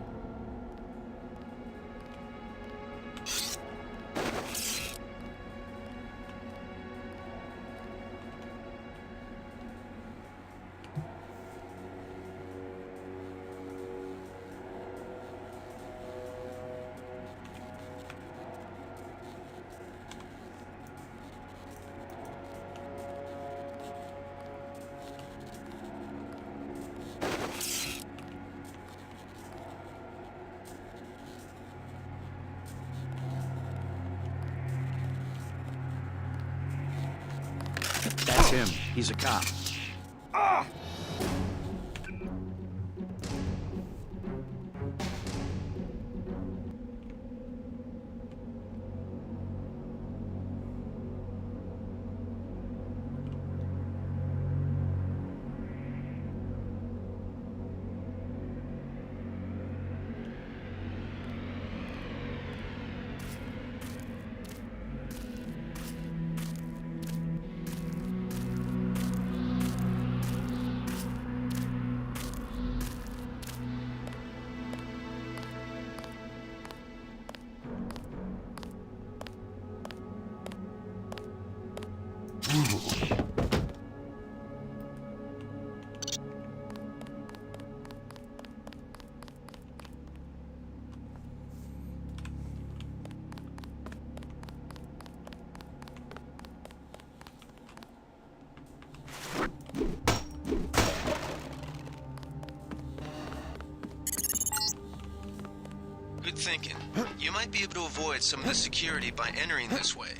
That's him. He's a cop. Good thinking. You might be able to avoid some of the security by entering this way.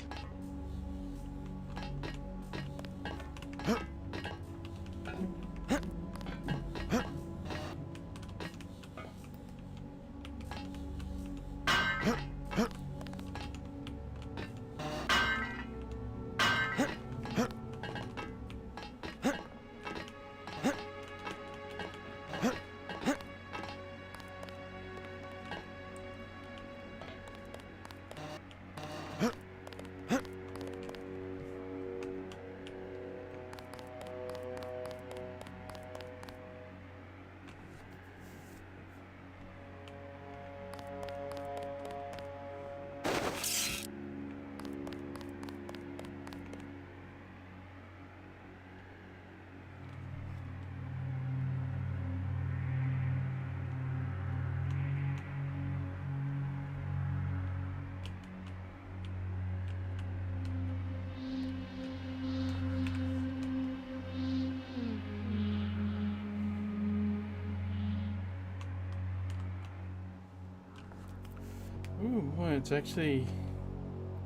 Ooh, boy, it's actually...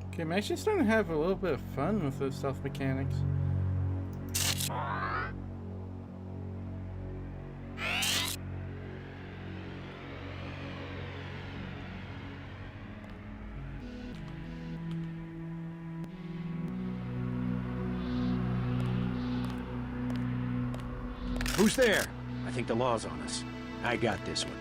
Okay, I'm actually starting to have a little bit of fun with those stealth mechanics. Who's there? I think the law's on us. I got this one.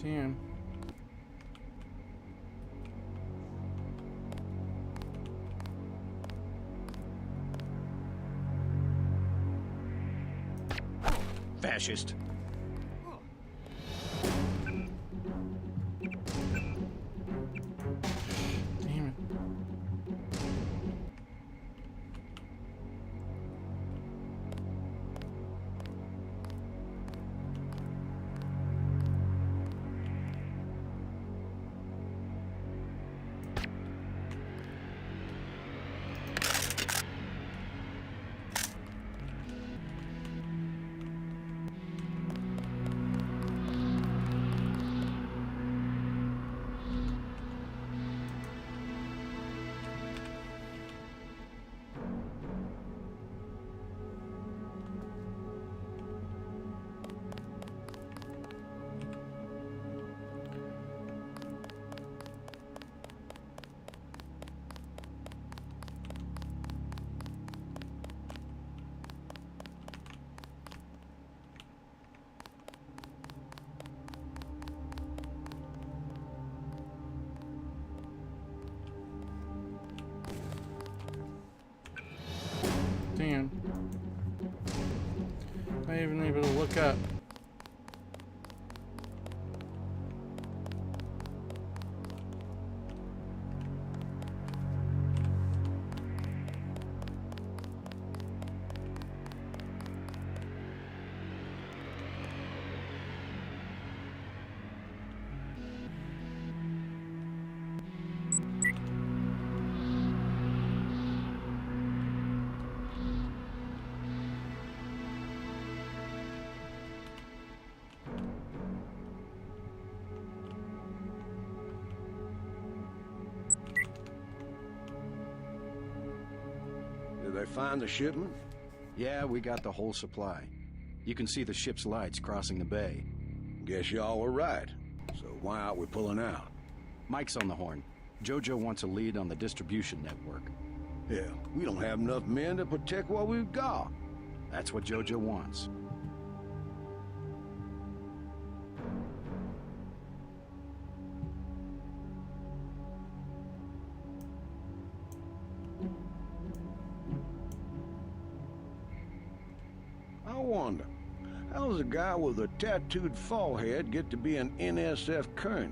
Damn. Fascist. Damn it. Damn. Not even able to look up. Did they find the shipment? Yeah, we got the whole supply. You can see the ship's lights crossing the bay. Guess y'all were right. So why aren't we pulling out? Mike's on the horn. Jojo wants a lead on the distribution network. Yeah, we don't have enough men to protect what we've got. That's what Jojo wants. I wonder, how does a guy with a tattooed forehead get to be an NSF colonel?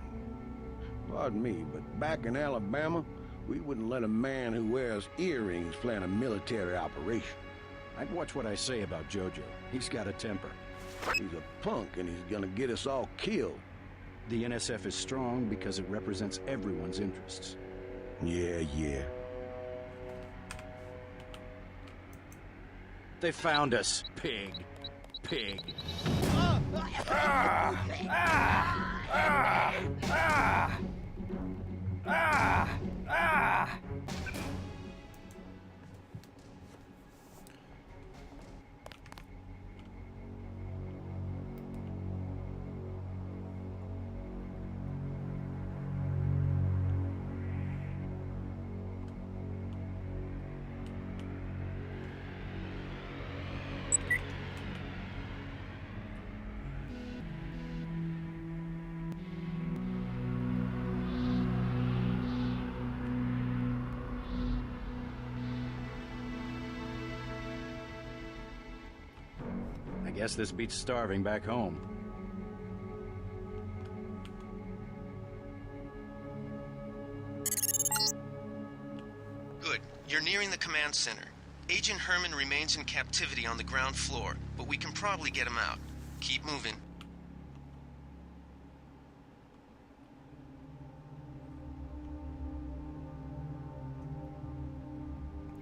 Pardon me, but back in Alabama, we wouldn't let a man who wears earrings plan a military operation. I'd watch what I say about Jojo. He's got a temper. He's a punk and he's gonna get us all killed. The NSF is strong because it represents everyone's interests. Yeah. They found us, pig. Pig. I guess this beats starving back home. Good. You're nearing the command center. Agent Herman remains in captivity on the ground floor, but we can probably get him out. Keep moving.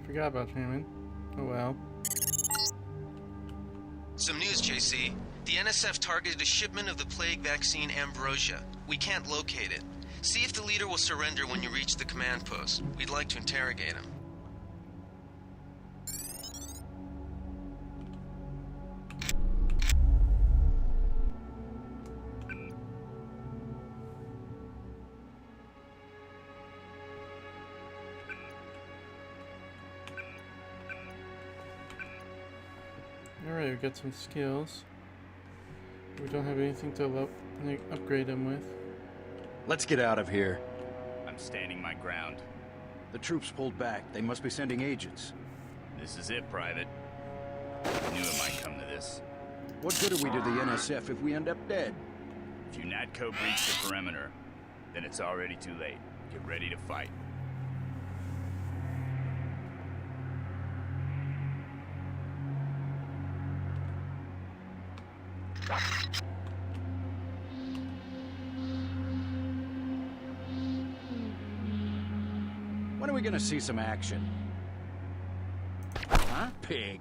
Forgot about Herman. Oh well. Some news, JC. The NSF targeted a shipment of the plague vaccine Ambrosia. We can't locate it. See if the leader will surrender when you reach the command post. We'd like to interrogate him. Alright, we got some skills. We don't have anything to upgrade him with. Let's get out of here. I'm standing my ground. The troops pulled back. They must be sending agents. This is it, Private. I knew it might come to this. What good are we to the NSF if we end up dead? If UNATCO breach the perimeter, then it's already too late. Get ready to fight. When are we gonna see some action? Huh, pig?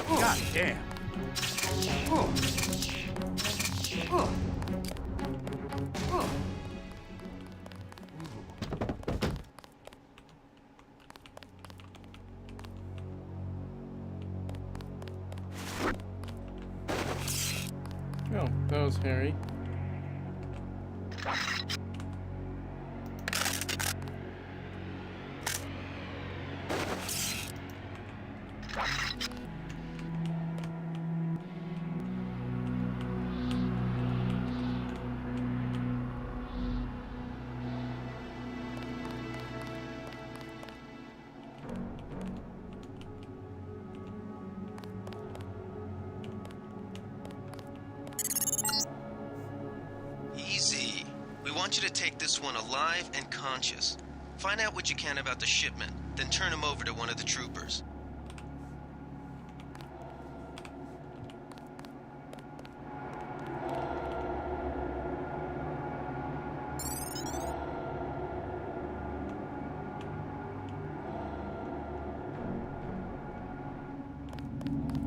God damn. Oh, that was Harry. Easy. We want you to take this one alive and conscious. Find out what you can about the shipment, then turn him over to one of the troopers.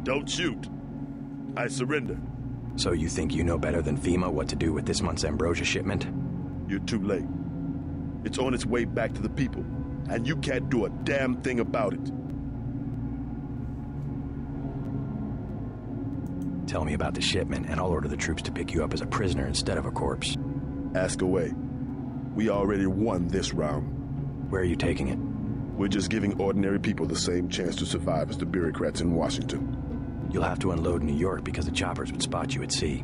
Don't shoot. I surrender. So you think you know better than FEMA what to do with this month's ambrosia shipment? You're too late. It's on its way back to the people, and you can't do a damn thing about it. Tell me about the shipment, and I'll order the troops to pick you up as a prisoner instead of a corpse. Ask away. We already won this round. Where are you taking it? We're just giving ordinary people the same chance to survive as the bureaucrats in Washington. You'll have to unload in New York because the choppers would spot you at sea.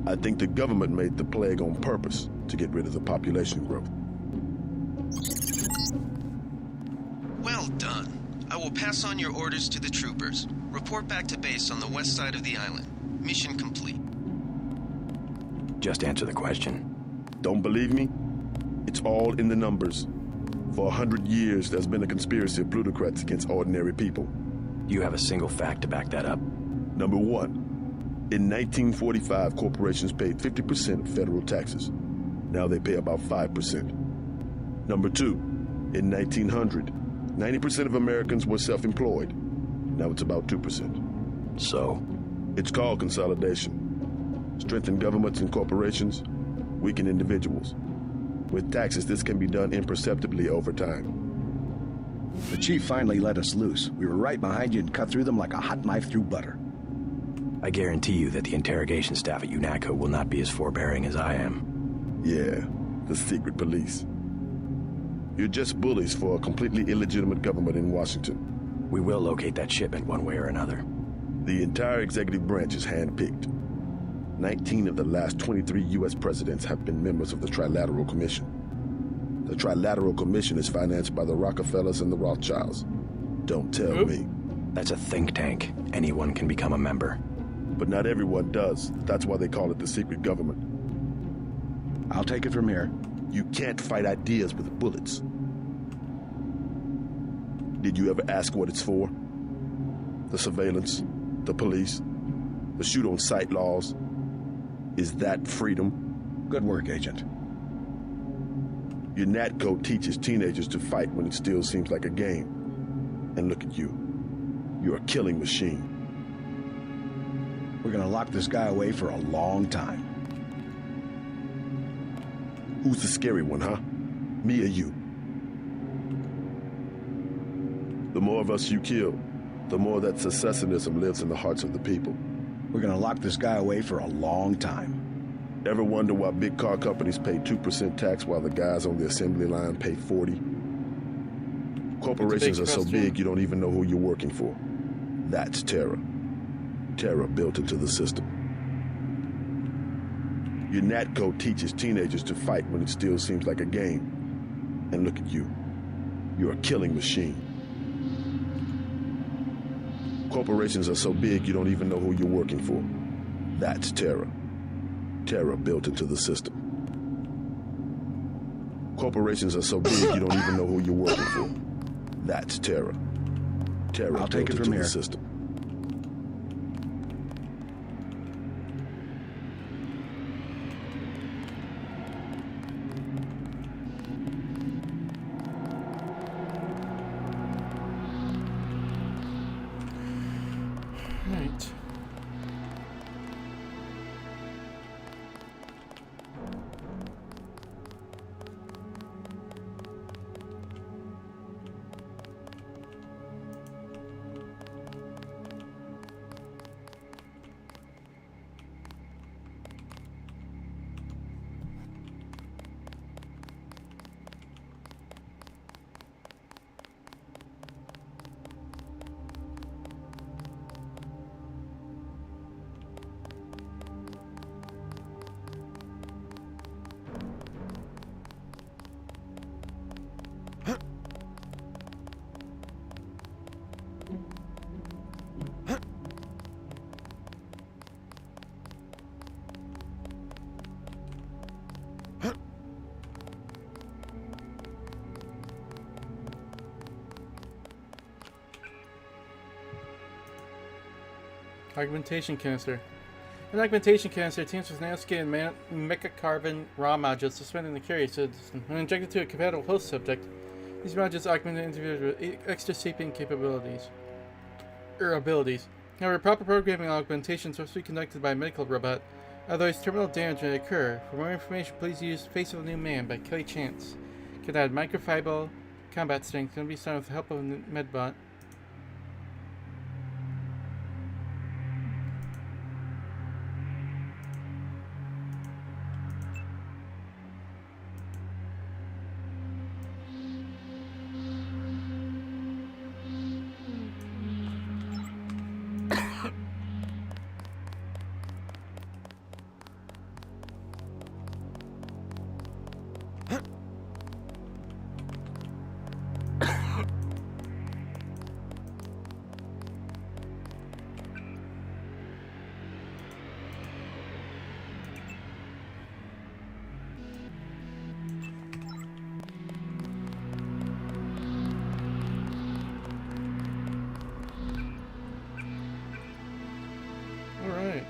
I think the government made the plague on purpose to get rid of the population growth. Well done. I will pass on your orders to the troopers. Report back to base on the west side of the island. Mission complete. Just answer the question. Don't believe me? It's all in the numbers. For 100 years, there's been a conspiracy of plutocrats against ordinary people. Do you have a single fact to back that up? Number one, in 1945, corporations paid 50% of federal taxes. Now they pay about 5%. Number two, in 1900, 90% of Americans were self-employed. Now it's about 2%. So? It's called consolidation. Strengthen governments and corporations, weaken individuals. With taxes, this can be done imperceptibly over time. The chief finally let us loose. We were right behind you and cut through them like a hot knife through butter. I guarantee you that the interrogation staff at UNATCO will not be as forbearing as I am. Yeah, the secret police. You're just bullies for a completely illegitimate government in Washington. We will locate that shipment one way or another. The entire executive branch is handpicked. 19 of the last 23 U.S. presidents have been members of the Trilateral Commission. The Trilateral Commission is financed by the Rockefellers and the Rothschilds. Don't tell me. That's a think tank. Anyone can become a member. But not everyone does. That's why they call it the secret government. I'll take it from here. You can't fight ideas with bullets. Did you ever ask what it's for? The surveillance, the police, the shoot-on-sight laws. Is that freedom? Good work, Agent. UNATCO teaches teenagers to fight when it still seems like a game. And look at you. You're a killing machine. We're gonna lock this guy away for a long time. Who's the scary one, huh? Me or you? The more of us you kill, the more that secessionism lives in the hearts of the people. We're gonna lock this guy away for a long time. Ever wonder why big car companies pay 2% tax while the guys on the assembly line pay 40? Corporations are so big you don't even know who you're working for. That's terror. Terror built into the system. Your NAT code teaches teenagers to fight when it still seems like a game. And look at you. You're a killing machine. Corporations are so big you don't even know who you're working for. That's terror. Terror built into the system. Corporations are so big you don't even know who you're working for. That's terror. Terror I'll built take it into from the here. system. Right. Augmentation canister. An augmentation canister teams with nanoscale and mecha-carbon raw modules suspended in the carrier system. When injected to a compatible host subject, these modules augment the individual with extra sapient capabilities. Abilities. However, proper programming augmentations must be conducted by a medical robot, otherwise terminal damage may occur. For more information, please use Face of a New Man by Kelly Chance. Can add microfiber combat strength, can be done with the help of a medbot. Alright.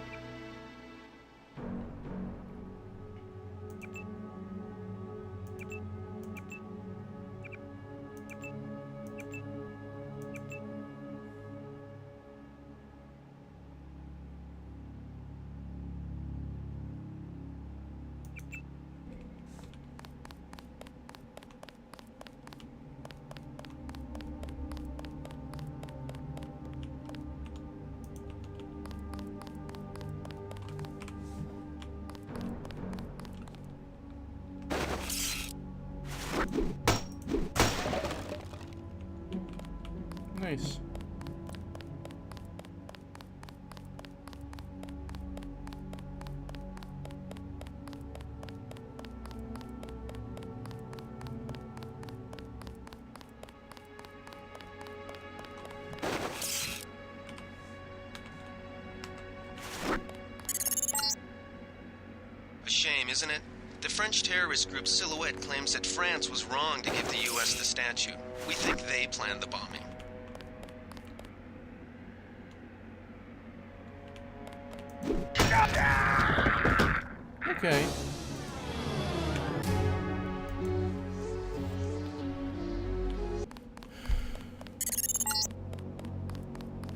Nice. A shame, isn't it? The French terrorist group Silhouette claims that France was wrong to give the U.S. the statue. We think they planned the bombing. Okay.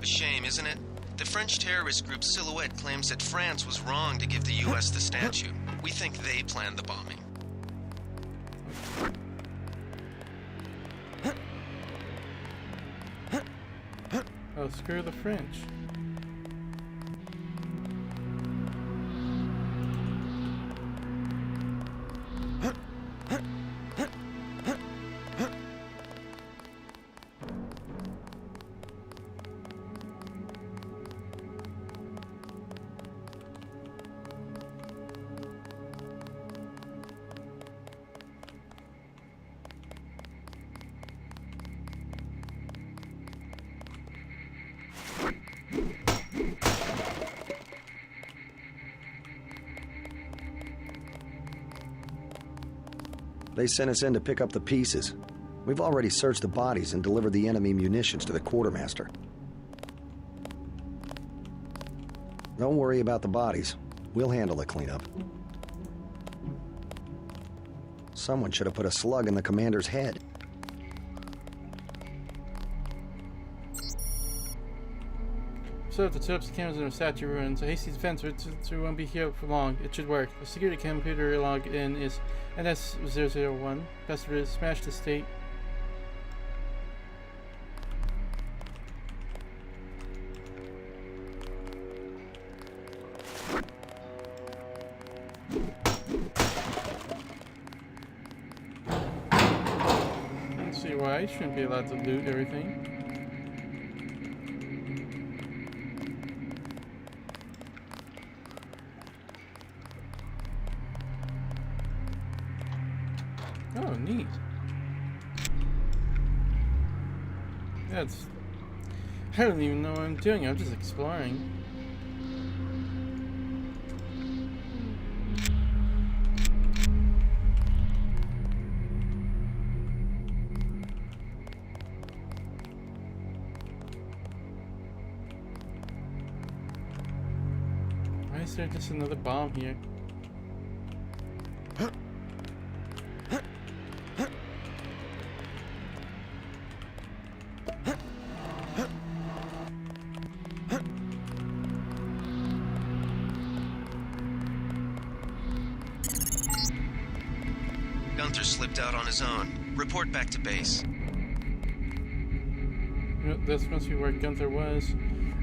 A shame, isn't it? The French terrorist group Silhouette claims that France was wrong to give the U.S. the statue. We think they planned the bombing. Oh, screw the French. They sent us in to pick up the pieces. We've already searched the bodies and delivered the enemy munitions to the quartermaster. Don't worry about the bodies. We'll handle the cleanup. Someone should have put a slug in the commander's head. So, the tips cameras in the statue ruins. A hasty defense, so we won't be here for long. It should work. The security computer log in is NS001. Password is smash the state. Let's see why I shouldn't be allowed to loot everything. Oh, neat. That's... I don't even know what I'm doing. I'm just exploring. Why is there just another bomb here? Gunther slipped out on his own. Report back to base. This must be where Gunther was.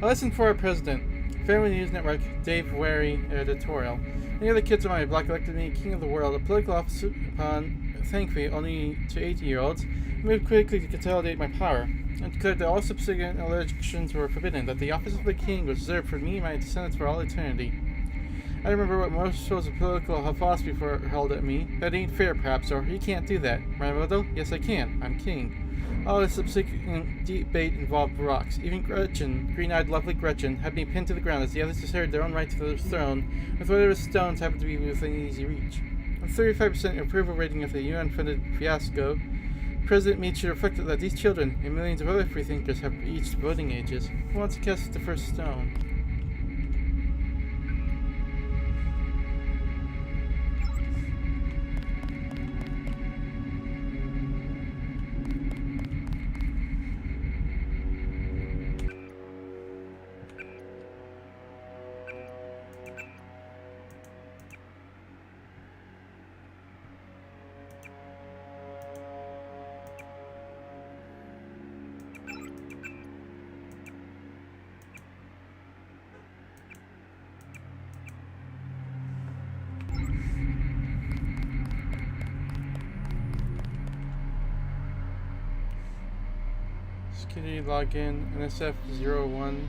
A lesson for our president. Family News Network, Dave Wary, editorial. Any other kids on my block elected me king of the world, a political office upon, thankfully, only to 80-year-olds. I moved quickly to consolidate my power, and declared that all subsequent elections were forbidden, that the office of the king was reserved for me and my descendants for all eternity. I remember what most shows of political philosophy held at me. That ain't fair, perhaps, or you can't do that. Though? Yes, I can. I'm king. All this subsequent debate involved rocks. Even Gretchen, green-eyed, lovely Gretchen, had me pinned to the ground as the others asserted their own right to the throne, with whatever stones happened to be within easy reach. A 35% approval rating of the UN-funded fiasco, President Meade should reflect that these children and millions of other freethinkers have reached voting ages. Who wants to cast the first stone? Security login NSF01001.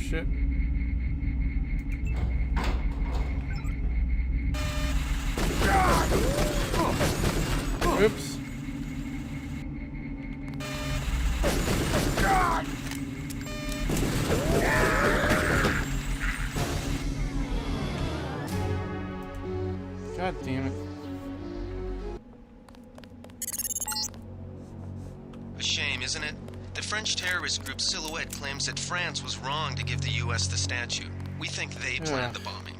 Shit. Oops. God damn it. A shame, isn't it? The French terrorist group Silhouette claims that France was wrong to give the U.S. the statue. We think they planned the bombing.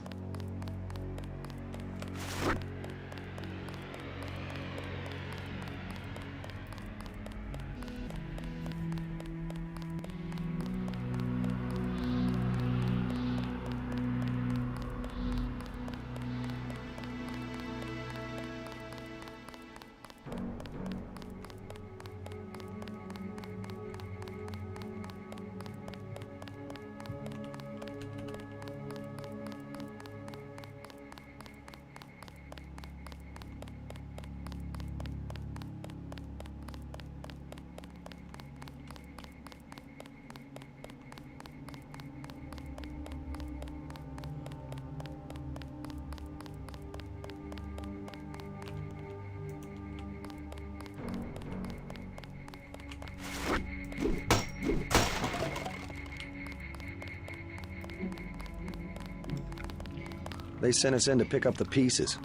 They sent us in to pick up the pieces.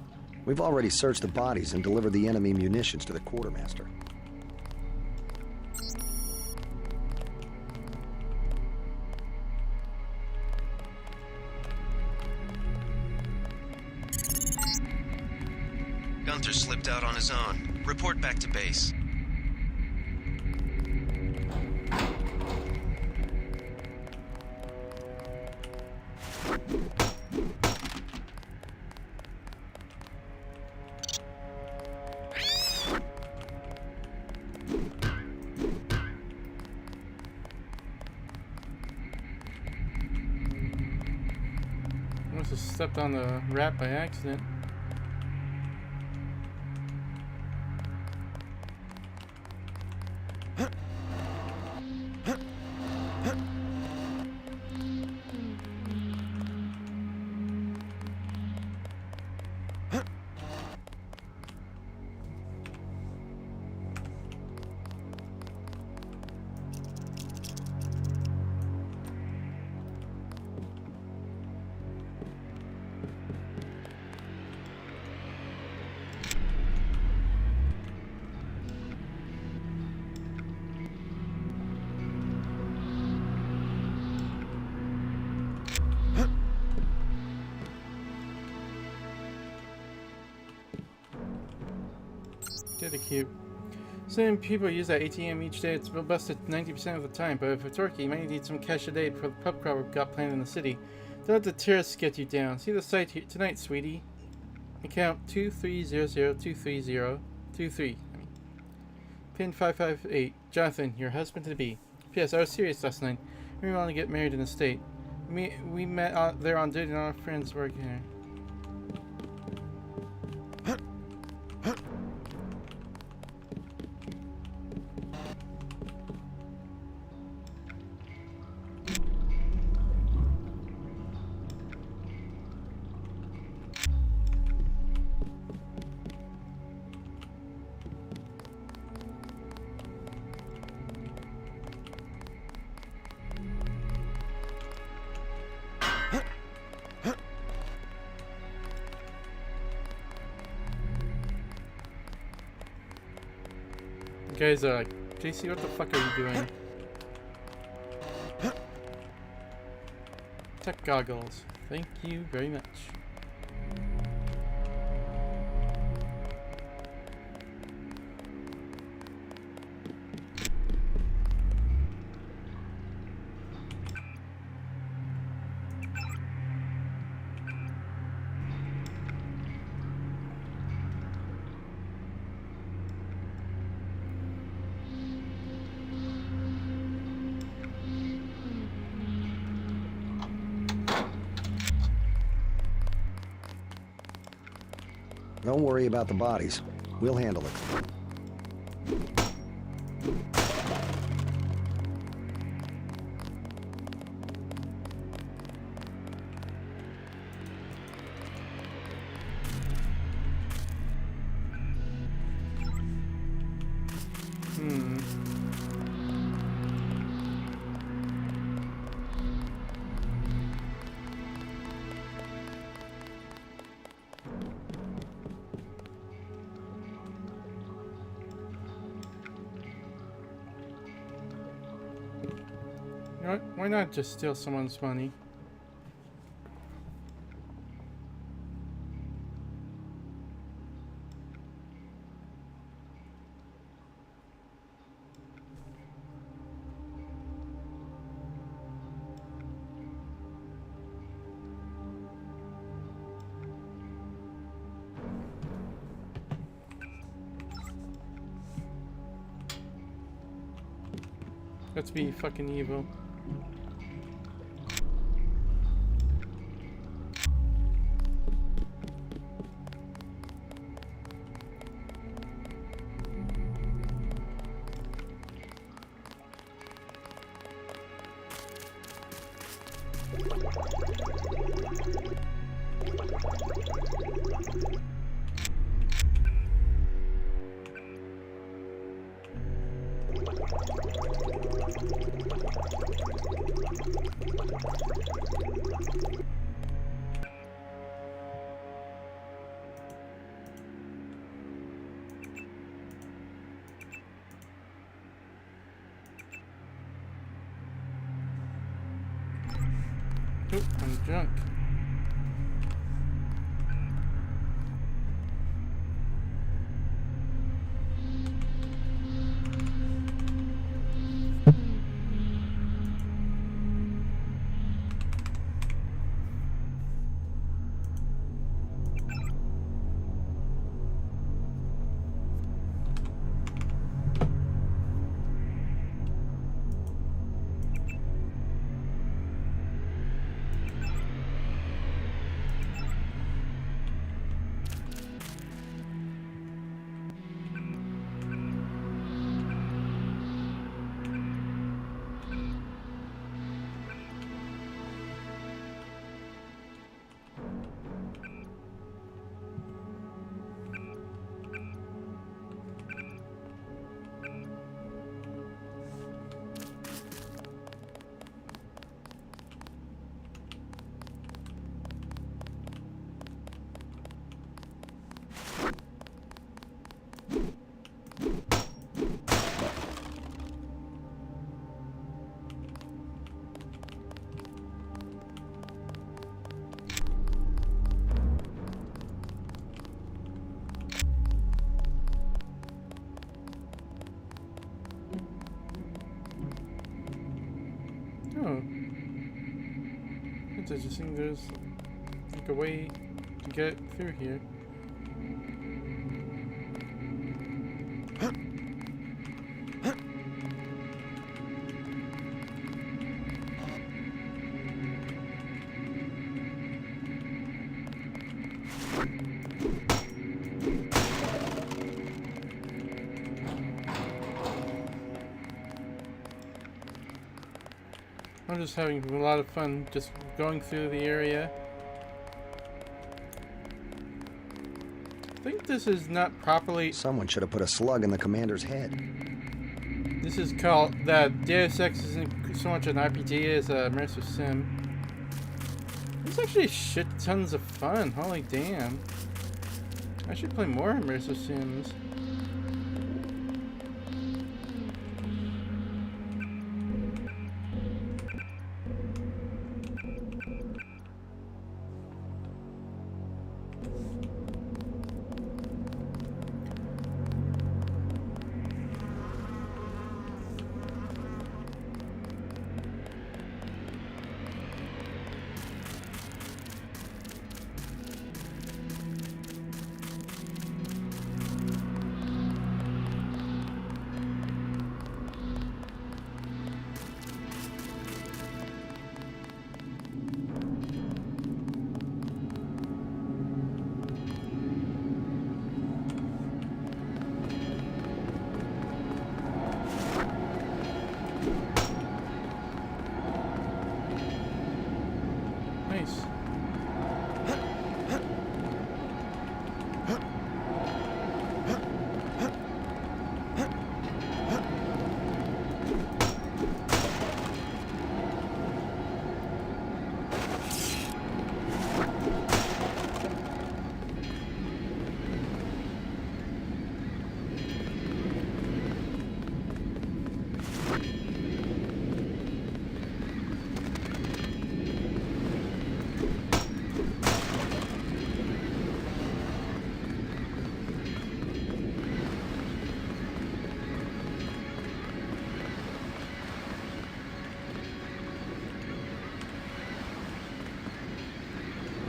We've already searched the bodies and delivered the enemy munitions to the quartermaster. Gunther slipped out on his own. Report back to base. I must have stepped on the rat by accident. Data cube. Same people use that ATM each day. It's busted 90% of the time, but if it's working, you might need some cash a day before the pub crawl got planned in the city. Don't let the terrorists get you down. See the site here tonight, sweetie. Account 230023023. Pin 558. Jonathan, your husband-to-be. P.S. I was serious last night. We want to get married in the state. We met there on duty and all our friends working here. Guys, JC, what the fuck are you doing? Tech goggles. Thank you very much. Don't worry about the bodies. We'll handle it. You know what? Why not just steal someone's money? Let's be fucking evil. Oop, I'm drunk. Oh. It's interesting. There's like a way to get through here. I'm just having a lot of fun just going through the area. I think this is not properly... Someone should have put a slug in the commander's head. This is called... that Deus Ex isn't so much an RPG as a immersive sim. It's actually shit tons of fun. Holy damn. I should play more immersive sims.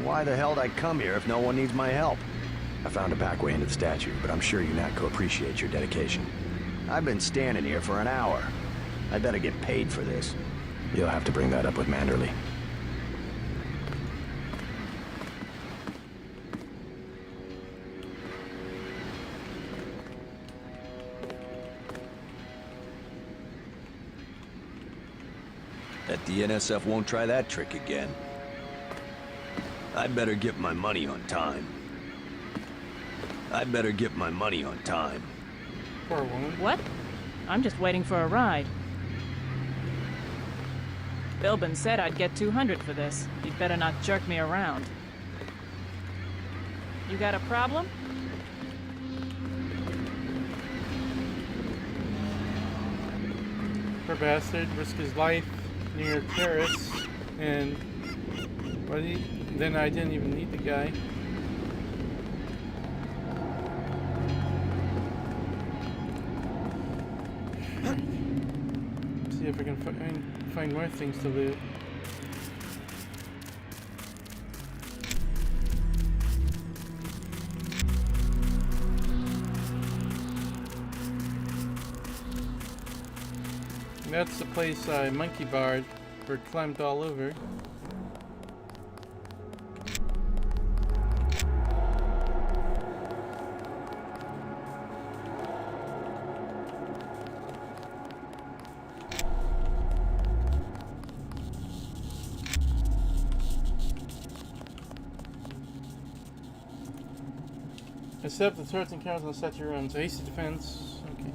Why the hell'd I come here if no one needs my help? I found a back way into the statue, but I'm sure UNATCO appreciates your dedication. I've been standing here for an hour. I better get paid for this. You'll have to bring that up with Manderley. Bet the NSF won't try that trick again. I'd better get my money on time. Poor woman. What? I'm just waiting for a ride. Bilbin said I'd get 200 for this. You'd better not jerk me around. You got a problem? Poor bastard risked his life near terrorists and But then I didn't even need the guy. See if I can find more things to loot. That's the place I monkey barred or climbed all over. Except the turrets and cameras on the statue runs. Hasty defense. Okay.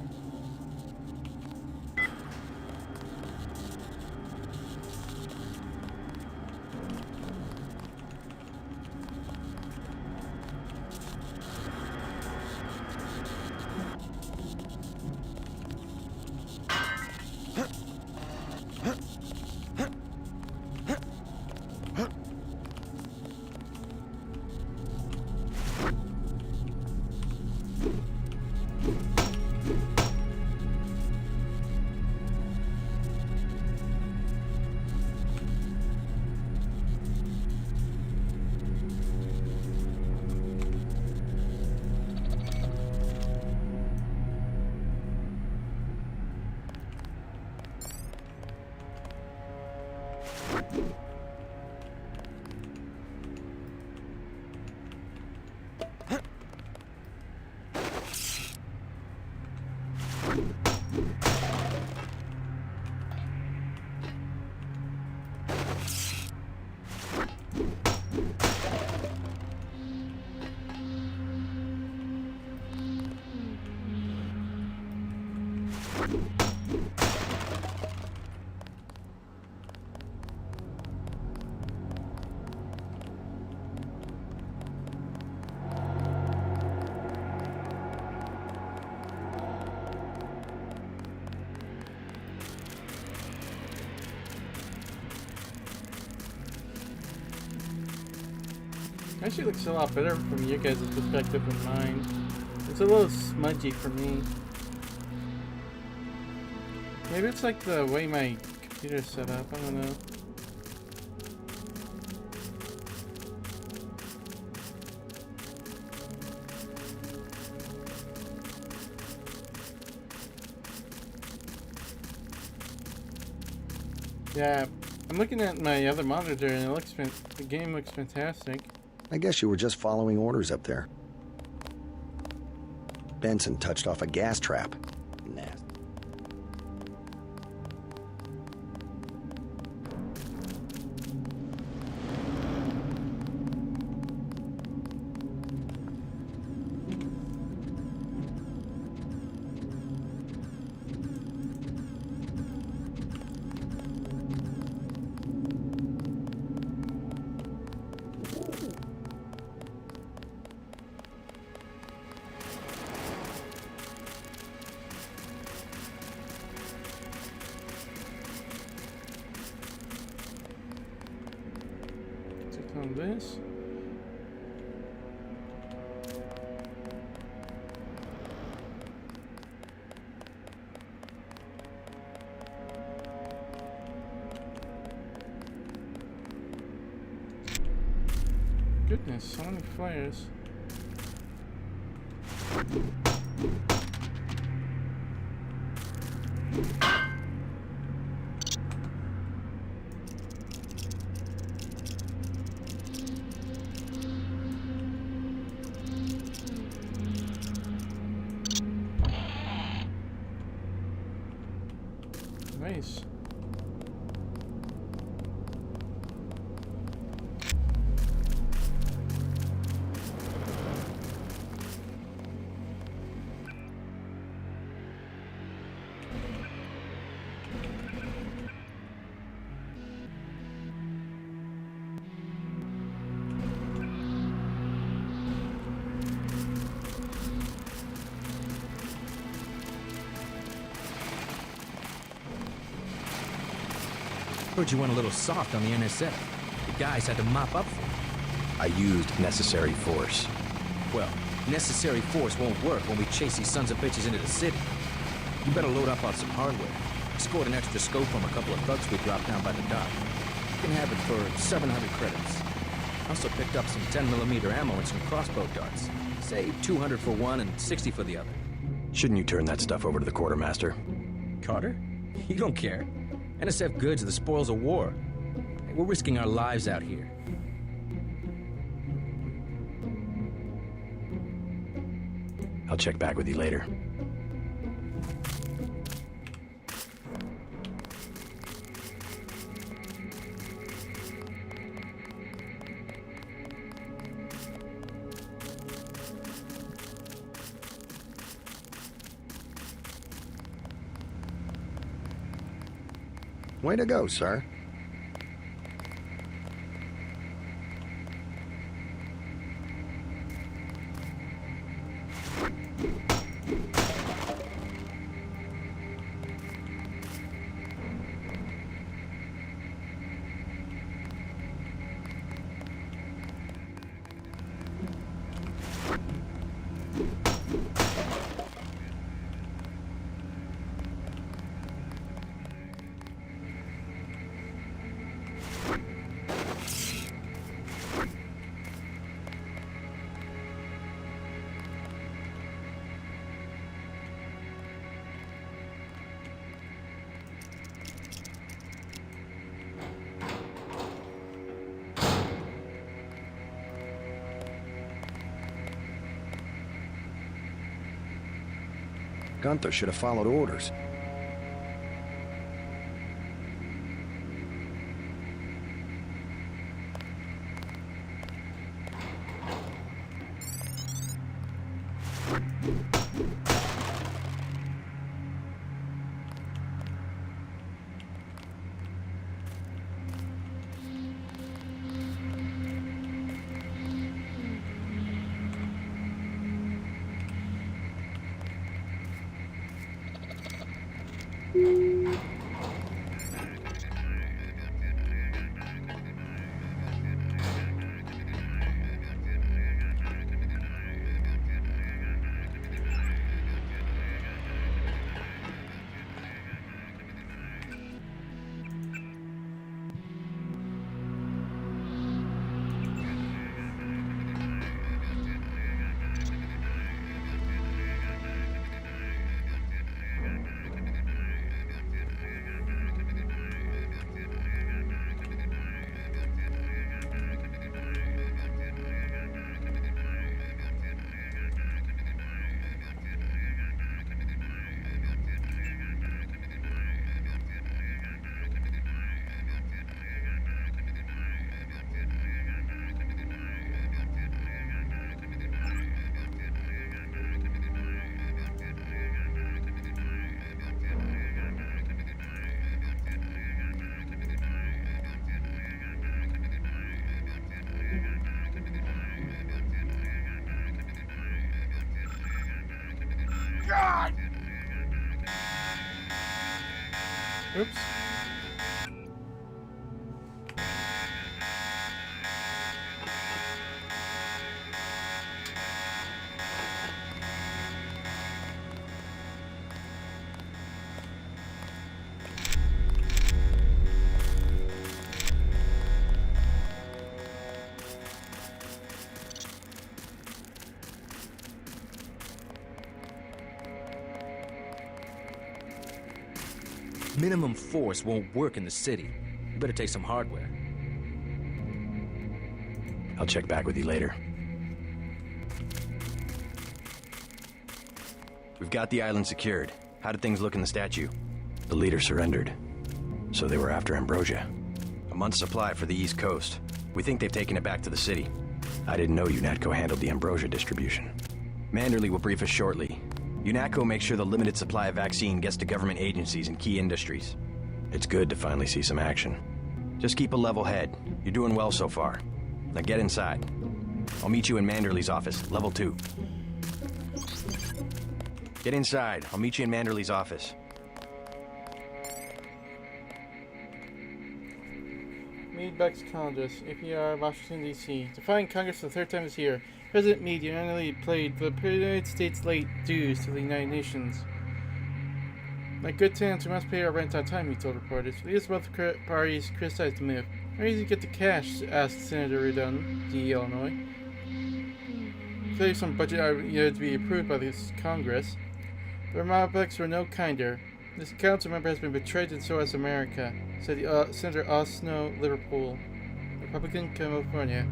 Actually looks a lot better from your guys' perspective than mine. It's a little smudgy for me. Maybe it's like the way my computer's set up, I don't know. Yeah, I'm looking at my other monitor and it looks the game looks fantastic. I guess you were just following orders up there. Benson touched off a gas trap. Nasty. On this. Goodness, so many flares. Nice. Heard you went a little soft on the NSF. You guys had to mop up for. I used necessary force. Well, necessary force won't work when we chase these sons of bitches into the city. You better load up on some hardware. Scored an extra scope from a couple of thugs we dropped down by the dock. You can have it for 700 credits. Also picked up some 10mm ammo and some crossbow darts. Say 200 for one and 60 for the other. Shouldn't you turn that stuff over to the quartermaster? Carter? You don't care. NSF goods are the spoils of war. Hey, we're risking our lives out here. I'll check back with you later. Way to go, sir. Gunther should have followed orders. Oops. Minimum force won't work in the city. You better take some hardware. I'll check back with you later. We've got the island secured. How did things look in the statue? The leader surrendered. So they were after Ambrosia. A month's supply for the East Coast. We think they've taken it back to the city. I didn't know UNATCO handled the Ambrosia distribution. Manderley will brief us shortly. UNATCO makes sure the limited supply of vaccine gets to government agencies and key industries. It's good to finally see some action. Just keep a level head. You're doing well so far. Now get inside. I'll meet you in Manderley's office, level 2. Get inside. I'll meet you in Manderley's office. I Meade Beck's Congress, APR, Washington, D.C. Defying Congress for the third time this year, President Meade unanimously paid the United States late dues to the United Nations. Like good tenants, we must pay our rent on time, he told reporters. Leaders of both parties criticized the move. How easy to get the cash? Asked Senator Redon, D. Illinois. Clearly some budget needed to be approved by this Congress. The Republicans were no kinder. This council member has been betrayed and so has America, said Senator Osno, Liverpool, Republican, California.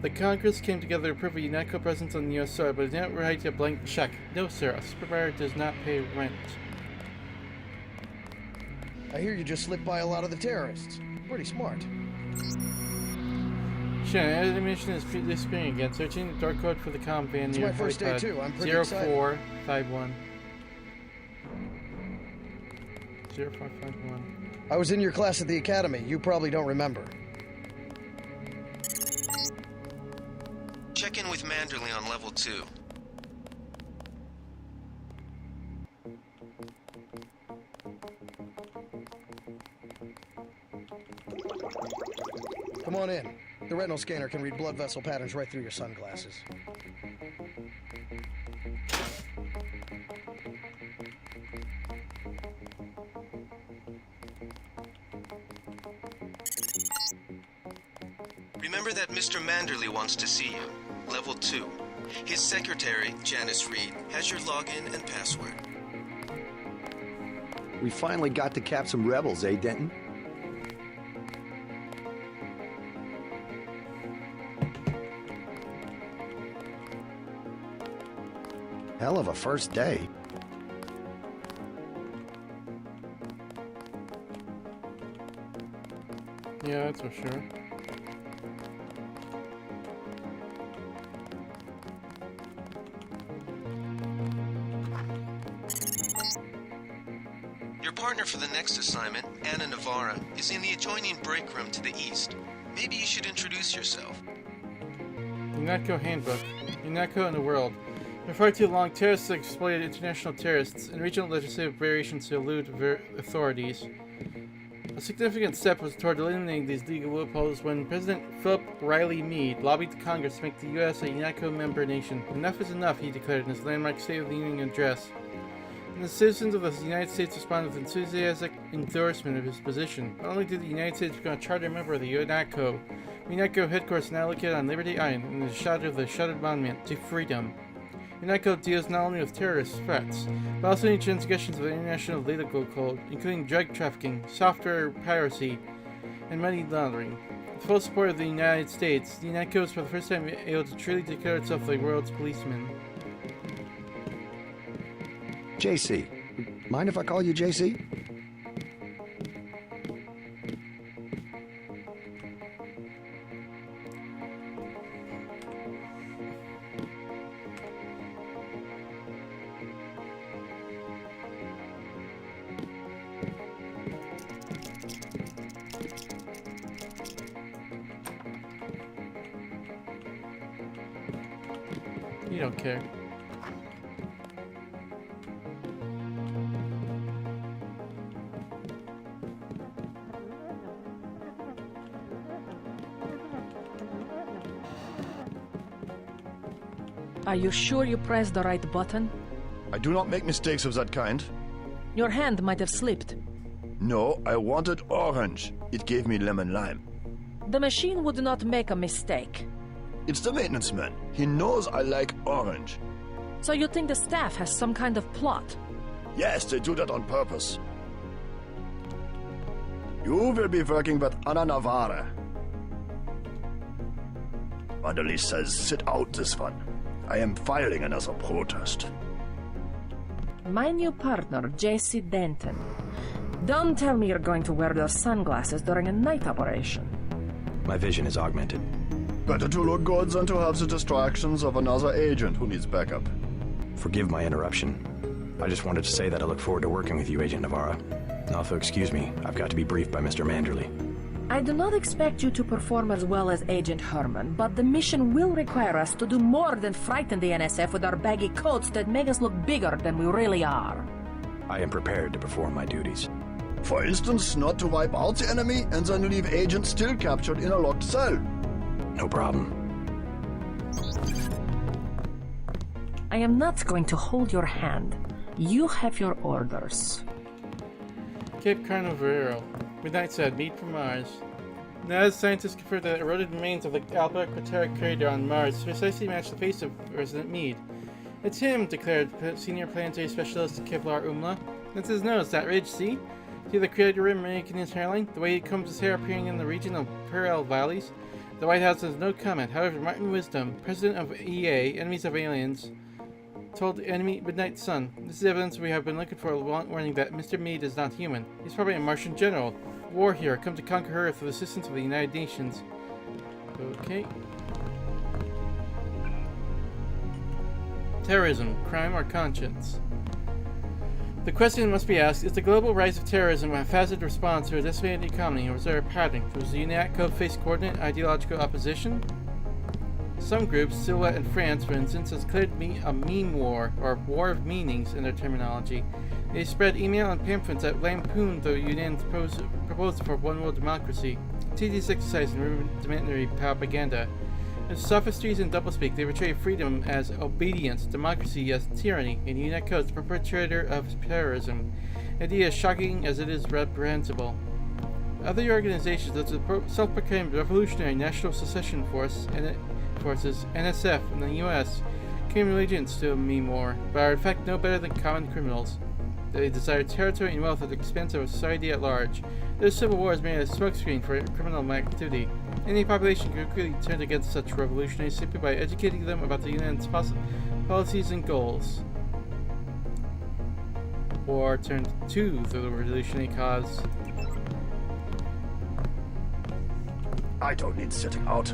The Congress came together to approve a UNATCO presence on the U.S. soil, but it did not write a blank check. No, sir, a supervisor does not pay rent. I hear you just slipped by a lot of the terrorists. Pretty smart. Shannon, ammunition is disappearing again. Searching the dark code for the comm van It's near my first day too. I'm pretty 0451. 0451. I was in your class at the academy. You probably don't remember. Check in with Manderley on level 2. Come on in. The retinal scanner can read blood vessel patterns right through your sunglasses. Remember that Mr. Manderley wants to see you. Level 2. His secretary, Janice Reed, has your login and password. We finally got to cap some rebels, eh, Denton? Hell of a first day. Yeah, that's for sure. Your partner for the next assignment, Anna Navarra, is in the adjoining break room to the east. Maybe you should introduce yourself. UNATCO Handbook. UNATCO in the world. For far too long, terrorists exploited international terrorists and regional legislative variations to elude authorities. A significant step was toward eliminating these legal loopholes when President Philip Riley Meade lobbied the Congress to make the U.S. a UNATCO member nation. Enough is enough, he declared in his landmark State of the Union address. And the citizens of the United States responded with enthusiastic endorsement of his position. Not only did the United States become a charter member of the UNATCO, UNATCO headquarters now located on Liberty Island in the shadow of the shuttered monument to freedom. UNATCO deals not only with terrorist threats, but also in transgressions of the International Legal Code, including drug trafficking, software piracy, and money laundering. With full support of the United States, the UNATCO is for the first time able to truly declare itself the world's policeman. JC. Mind if I call you JC? You don't care. Are you sure you pressed the right button? I do not make mistakes of that kind. Your hand might have slipped. No, I wanted orange. It gave me lemon lime. The machine would not make a mistake. It's the maintenance man. He knows I like orange. So you think the staff has some kind of plot? Yes, they do that on purpose. You will be working with Anna Navarra. Manderley says sit out this one. I am filing another protest. My new partner, J.C. Denton. Don't tell me you're going to wear those sunglasses during a night operation. My vision is augmented. Better to look good than to have the distractions of another agent who needs backup. Forgive my interruption. I just wanted to say that I look forward to working with you, Agent Navarra. Also, excuse me, I've got to be briefed by Mr. Manderley. I do not expect you to perform as well as Agent Herman, but the mission will require us to do more than frighten the NSF with our baggy coats that make us look bigger than we really are. I am prepared to perform my duties. For instance, not to wipe out the enemy and then leave agents still captured in a locked cell. No problem. I am not going to hold your hand. You have your orders. Cape Carnaveral. Midnight said, meet from Mars. Now, scientists confirmed that eroded remains of the Albert Quaternic crater on Mars precisely match the face of President Meade. It's him, declared Senior Planetary Specialist Kevlar Umla. That's his nose, that ridge, see? See the crater rim making his hairline? The way he combs his hair appearing in the region of parallel valleys? The White House has no comment. However, Martin Wisdom, president of EA, Enemies of Aliens, told enemy Midnight Sun, this is evidence we have been looking for, warning that Mr. Meade is not human. He's probably a Martian general. War hero, come to conquer Earth with assistance of the United Nations. Okay. Terrorism, crime or conscience? The question must be asked, is the global rise of terrorism a haphazard response to a decimated economy, or is there a pattern? Does the UNATCO face coordinate ideological opposition? Some groups, Silhouette in France, for instance, has declared a meme war, or war of meanings in their terminology. They spread email and pamphlets that lampooned the UN's proposal for one world democracy, tedious exercise in rudimentary propaganda. With sophistries and doublespeak, they portray freedom as obedience, democracy as tyranny, and UNATCO as the perpetrator of terrorism. An idea as shocking as it is reprehensible. Other organizations, such as the self-proclaimed Revolutionary National Secession Forces, NSF, in the U.S., claim allegiance to a meme war, but are in fact no better than common criminals. They desire territory and wealth at the expense of society at large. Their civil war is made a smokescreen for criminal activity. Any population can quickly turn against such revolutionaries simply by educating them about the UN's policies and goals. Or turn to the revolutionary cause. I don't need setting out.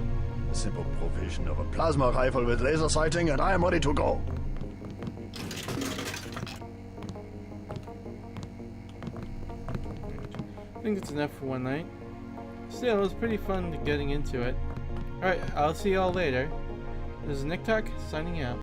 A simple provision of a plasma rifle with laser sighting and I am ready to go. I think it's enough for one night. Still, it was pretty fun getting into it. Alright, I'll see y'all later. This is Nick Talk, signing out.